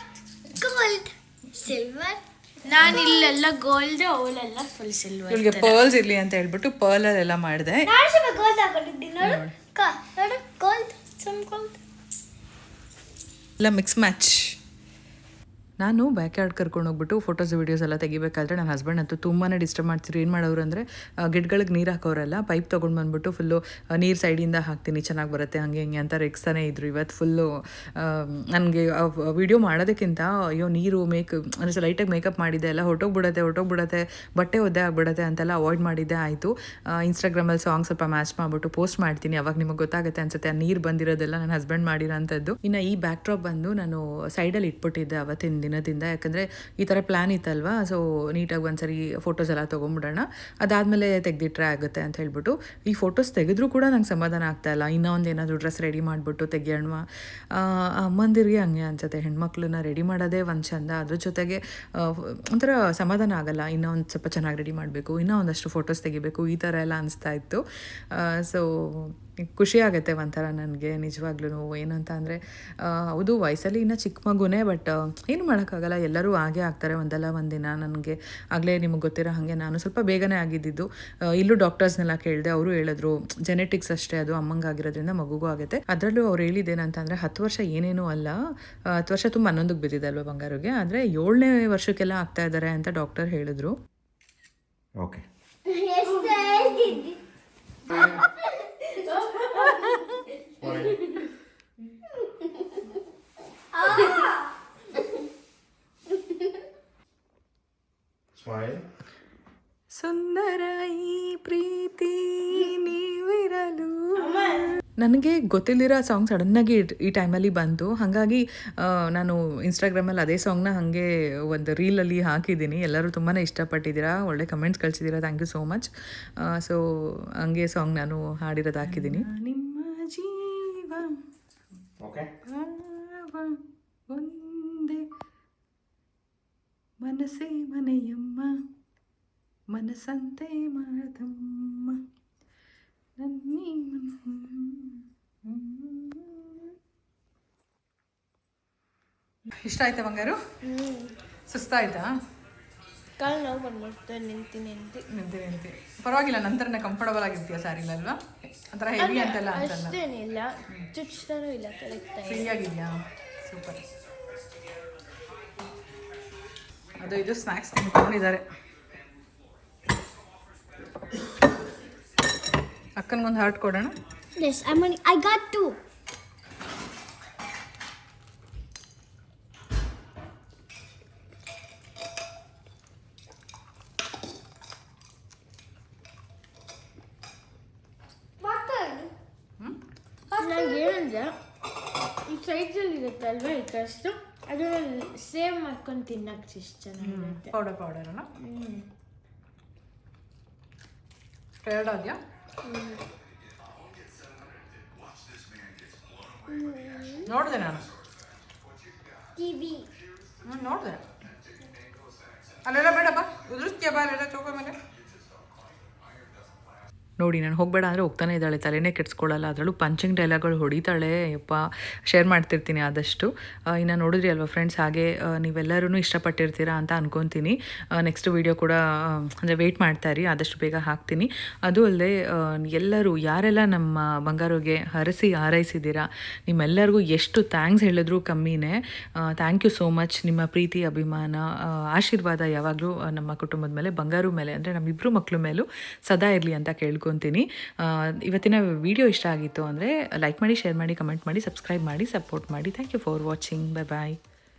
ಸಿಲ್ವರ್ ನಾನು ಇಲ್ಲೆಲ್ಲ ಗೋಲ್ಡ್ ಅವಳೆಲ್ಲ ಫುಲ್ ಸಿಲ್ವರ್ ಇವಳಿಗೆ ಪರ್ಲ್ಸ್ ಇರ್ಲಿ ಅಂತ ಹೇಳ್ಬಿಟ್ಟು ಪರ್ಲ್ ಅಲ್ಲೆಲ್ಲ ಮಾಡಿದೆ ಗೋಲ್ಡ್ ಹಾಕೊಂಡಿದ್ದೀನಿ ನೋಡು ಗೋಲ್ಡ್ ಎಲ್ಲ ಮಿಕ್ಸ್ ಮ್ಯಾಚ್ ನಾನು ಬ್ಯಾಕ್ ಯಾರ್ಡ್ ಕರ್ಕೊಂಡು ಹೋಗ್ಬಿಟ್ಟು ಫೋಟೋಸ್ ವೀಡಿಯೋಸ್ ಎಲ್ಲ ತೆಗಿಬೇಕಾದ್ರೆ ನನ್ನ ಹಸ್ಬೆಂಡ್ ಅಂತೂ ತುಂಬಾ ಡಿಸ್ಟರ್ಬ್ ಮಾಡ್ತಿದ್ರು ಏನು ಮಾಡೋರು ಅಂದರೆ ಗಿಡಗಳಿಗೆ ನೀರು ಹಾಕೋರಲ್ಲ ಪೈಪ್ ತೊಗೊಂಡು ಬಂದುಬಿಟ್ಟು ಫುಲ್ಲು ನೀರು ಸೈಡಿಂದ ಹಾಕ್ತೀನಿ ಚೆನ್ನಾಗಿ ಬರುತ್ತೆ ಹಂಗೆ ಹಿಂಗೆ ಅಂತ ರೆಕ್ಸ್ತಾನೆ ಇದ್ರು ಇವತ್ತು ಫುಲ್ಲು ನನಗೆ ವೀಡಿಯೋ ಮಾಡೋದಕ್ಕಿಂತ ಅಯ್ಯೋ ನೀರು ಅಂದರೆ ಲೈಟಾಗಿ ಮೇಕಪ್ ಮಾಡಿದ್ದೆ ಎಲ್ಲ ಹೊರಟೋಗ್ಬಿಡತ್ತೆ ಬಟ್ಟೆ ಒದ್ದೆ ಆಗಿಬಿಡತ್ತೆ ಅಂತೆಲ್ಲ ಅವಾಯ್ಡ್ ಮಾಡಿದ್ದೆ ಆಯಿತು ಇನ್ಸ್ಟಾಗ್ರಾಮಲ್ಲಿ ಸಾಂಗ್ ಸ್ವಲ್ಪ ಮ್ಯಾಚ್ ಮಾಡಿಬಿಟ್ಟು ಪೋಸ್ಟ್ ಮಾಡ್ತೀನಿ ಅವಾಗ ನಿಮಗೆ ಗೊತ್ತಾಗುತ್ತೆ ಅನ್ಸುತ್ತೆ ಆ ನೀರು ಬಂದಿರೋದೆಲ್ಲ ನನ್ನ ಹಸ್ಬೆಂಡ್ ಮಾಡಿರೋಂಥದ್ದು ಇನ್ನು ಈ ಬ್ಯಾಕ್ ಡ್ರಾಪ್ ಬಂದು ನಾನು ಸೈಡಲ್ಲಿ ಇಟ್ಬಿಟ್ಟಿದ್ದೆ ಅವತ್ತಿನ ದಿನದಿಂದ ಯಾಕಂದರೆ ಈ ಥರ ಪ್ಲ್ಯಾನ್ ಇತ್ತಲ್ವಾ ಸೊ ನೀಟಾಗಿ ಒಂದ್ಸರಿ ಫೋಟೋಸ್ ಎಲ್ಲ ತೊಗೊಂಬಿಡೋಣ ಅದಾದಮೇಲೆ ತೆಗೆದಿಟ್ರೆ ಆಗುತ್ತೆ ಅಂತ ಹೇಳ್ಬಿಟ್ಟು ಈ ಫೋಟೋಸ್ ತೆಗೆದ್ರೂ ಕೂಡ ನಂಗೆ ಸಮಾಧಾನ ಆಗ್ತಾಯಿಲ್ಲ ಇನ್ನೂ ಒಂದು ಏನಾದರೂ ಡ್ರೆಸ್ ರೆಡಿ ಮಾಡಿಬಿಟ್ಟು ತೆಗಿಯೋಣ ಅಮ್ಮಂದಿರಿಗೆ ಹಂಗೆ ಅನ್ಸುತ್ತೆ ಹೆಣ್ಮಕ್ಳನ್ನ ರೆಡಿ ಮಾಡೋದೇ ಒಂದು ಚಂದ ಅದ್ರ ಜೊತೆಗೆ ಒಂಥರ ಸಮಾಧಾನ ಆಗಲ್ಲ ಇನ್ನೂ ಒಂದು ಸ್ವಲ್ಪ ಚೆನ್ನಾಗಿ ರೆಡಿ ಮಾಡಬೇಕು ಇನ್ನೂ ಒಂದಷ್ಟು ಫೋಟೋಸ್ ತೆಗಿಬೇಕು ಈ ಥರ ಎಲ್ಲ ಅನಿಸ್ತಾ ಇತ್ತು ಸೊ ಖುಷಿ ಆಗುತ್ತೆ ಒಂಥರ ನನಗೆ ನಿಜವಾಗ್ಲೂ ಏನಂತ ಅಂದರೆ ಹೌದು ವಯಸ್ಸಲ್ಲಿ ಇನ್ನೂ ಚಿಕ್ಕ ಮಗುನೇ ಬಟ್ ಏನು ಮಾಡೋಕ್ಕಾಗಲ್ಲ ಎಲ್ಲರೂ ಹಾಗೆ ಆಗ್ತಾರೆ ಒಂದಲ್ಲ ಒಂದಿನ ನನಗೆ ಆಗಲೇ ನಿಮಗೆ ಗೊತ್ತಿರೋ ಹಾಗೆ ನಾನು ಸ್ವಲ್ಪ ಬೇಗನೆ ಆಗಿದ್ದಿದ್ದು ಇಲ್ಲೂ ಡಾಕ್ಟರ್ಸ್ನೆಲ್ಲ ಕೇಳಿದೆ ಅವರು ಹೇಳಿದ್ರು ಜೆನೆಟಿಕ್ಸ್ ಅಷ್ಟೇ ಅದು ಅಮ್ಮಂಗಾಗಿರೋದ್ರಿಂದ ಮಗುಗೂ ಆಗುತ್ತೆ ಅದರಲ್ಲೂ ಅವ್ರು ಹೇಳಿದ್ದೇನಂತಂದರೆ 10 ವರ್ಷ ಏನೇನೂ ಅಲ್ಲ 10 ವರ್ಷ ತುಂಬ 11ಕ್ಕೆ ಬಿದ್ದಿದೆ ಅಲ್ವಾ ಬಂಗಾರಿಗೆ ಆದರೆ 7ನೇ ವರ್ಷಕ್ಕೆಲ್ಲ ಆಗ್ತಾ ಇದ್ದಾರೆ ಅಂತ ಡಾಕ್ಟರ್ ಹೇಳಿದ್ರು ಓಕೆ ಸ್ಮೈಲ್. ಸುಂದರ ಈ ಪ್ರೀತಿ ನೀವಿರಲು. ನನಗೆ ಗೊತ್ತಿಲ್ದಿರೋ ಸಾಂಗ್ ಸಡನ್ನಾಗಿ ಈ ಟೈಮಲ್ಲಿ ಬಂತು, ಹಾಗಾಗಿ ನಾನು ಇನ್ಸ್ಟಾಗ್ರಾಮಲ್ಲಿ ಅದೇ ಸಾಂಗ್ನ ಹಾಗೆ ಒಂದು ರೀಲಲ್ಲಿ ಹಾಕಿದ್ದೀನಿ. ಎಲ್ಲರೂ ತುಂಬಾ ಇಷ್ಟಪಟ್ಟಿದ್ದೀರಾ, ಒಳ್ಳೆ ಕಮೆಂಟ್ಸ್ ಕಳಿಸಿದ್ದೀರಾ, thank you so much. So ಹಂಗೆ ಸಾಂಗ್ ನಾನು ಹಾಡಿರೋದು ಹಾಕಿದ್ದೀನಿ. ನಿಮ್ಮ ಜೀವ ಓಕೆ. ಒಂದೇ ಮನಸ್ಸೇ ಮನೆಯಮ್ಮ, ಮನಸ್ಸಂತೆ ಮಾದಮ್ಮ ನನ್ನಿ ಇಷ್ಟ ಆಯ್ತಾ ಬಂಗಾರು? ಸುಸ್ತಾಯ್ತಾ? ಕಾಲು ನೋವು ಬಂದ್ಬಿಡ್ತು ನಿಂತು ನಿಂತಿ ಪರವಾಗಿಲ್ಲ, ನಂತರನೇ ಕಂಫರ್ಟಬಲ್ ಆಗಿರ್ತೀಯ ಸ್ಯಾರಿಲಲ್ವಾ? ಒಂಥರ ಹೆವಿ ಅಂತೆಲ್ಲ ಅಂತಲ್ಲ, ಅಷ್ಟೇನಿಲ್ಲ, ಚುಚ್ತಾನೂ ಇಲ್ಲ, ಕರೆಕ್ಟ್ ಫ್ರೀ ಆಗಿದೆಯಾ? ಸೂಪರ್. ಅದು ಇದು ಸ್ನ್ಯಾಕ್ಸ್ ತಿನ್ಕೊಂಡಿದ್ದಾರೆ. ಅಕ್ಕನಿಗೊಂದು ಹಾರ್ಟ್ ಕೊಡೋಣ. Yes, I got 2. ನಂಗೆ ಏನಂದ್ರೆ ಈ ಸೈಜಲ್ಲಿ ಇರುತ್ತಲ್ವ ಈ ಕಷ್ಟು, ಅದನ್ನು ಸೇವ್ ಮಾಡ್ಕೊಂಡು ತಿನ್ನಕ್ಕೆ ಇಷ್ಟ ಚೆನ್ನಾಗಿರುತ್ತೆ. ಪೌಡರ್ ಅಲ್ಲ ಟಯರ್ಡ್ ಆದ್ಯಾ? ನೋಡಿದೆ ನಾನು ಟಿವಿ ನೋಡಿದೆ. ಅಲ್ಲೆಲ್ಲ ಬೇಡಪ್ಪ, ಉದುರಿಸ್ತೀಯ ಬಾ ಅಲ್ಲೆಲ್ಲ ಚೌಕ ಮೇಲೆ. ನೋಡಿ, ನಾನು ಹೋಗಬೇಡ ಅಂದರೆ ಹೋಗ್ತಾನೆ ಇದ್ದಾಳೆ, ತಲೆನೇ ಕೆಡ್ಸ್ಕೊಳ್ಳಲ್ಲ. ಅದರಲ್ಲೂ ಪಂಚಿಂಗ್ ಡೈಲಾಗ್ಗಳು ಹೊಡಿತಾಳೆ. ಯಪ್ಪ, ಶೇರ್ ಮಾಡ್ತಿರ್ತೀನಿ ಆದಷ್ಟು. ಇನ್ನು ನೋಡಿದ್ರಿ ಅಲ್ವಾ ಫ್ರೆಂಡ್ಸ್, ಹಾಗೆ ನೀವೆಲ್ಲರೂ ಇಷ್ಟಪಟ್ಟಿರ್ತೀರಾ ಅಂತ ಅನ್ಕೊತೀನಿ. ನೆಕ್ಸ್ಟ್ ವೀಡಿಯೋ ಕೂಡ ಅಂದರೆ ವೆಯ್ಟ್ ಮಾಡ್ತಾಯಿರಿ, ಆದಷ್ಟು ಬೇಗ ಹಾಕ್ತೀನಿ. ಅದು ಅಲ್ಲದೆ ಎಲ್ಲರೂ ಯಾರೆಲ್ಲ ನಮ್ಮ ಬಂಗಾರಿಗೆ ಹರಸಿ ಹಾರೈಸಿದ್ದೀರಾ, ನಿಮ್ಮೆಲ್ಲರಿಗೂ ಎಷ್ಟು ಥ್ಯಾಂಕ್ಸ್ ಹೇಳಿದ್ರು ಕಮ್ಮಿನೇ. Thank you so much. ನಿಮ್ಮ ಪ್ರೀತಿ, ಅಭಿಮಾನ, ಆಶೀರ್ವಾದ ಯಾವಾಗಲೂ ನಮ್ಮ ಕುಟುಂಬದ ಮೇಲೆ, ಬಂಗಾರು ಮೇಲೆ ಅಂದರೆ ನಮ್ಮಿಬ್ಬರು ಮಕ್ಕಳ ಮೇಲೂ ಸದಾ ಇರಲಿ ಅಂತ ಕೇಳ್ಕೊತೀನಿ. ಇವತ್ತಿನ ವಿಡಿಯೋ ಇಷ್ಟ ಆಗಿತ್ತು ಅಂದರೆ ಲೈಕ್ ಮಾಡಿ, ಶೇರ್ ಮಾಡಿ, ಕಮೆಂಟ್ ಮಾಡಿ, ಸಬ್ಸ್ಕ್ರೈಬ್ ಮಾಡಿ, ಸಪೋರ್ಟ್ ಮಾಡಿ. Thank you for watching. Bye bye.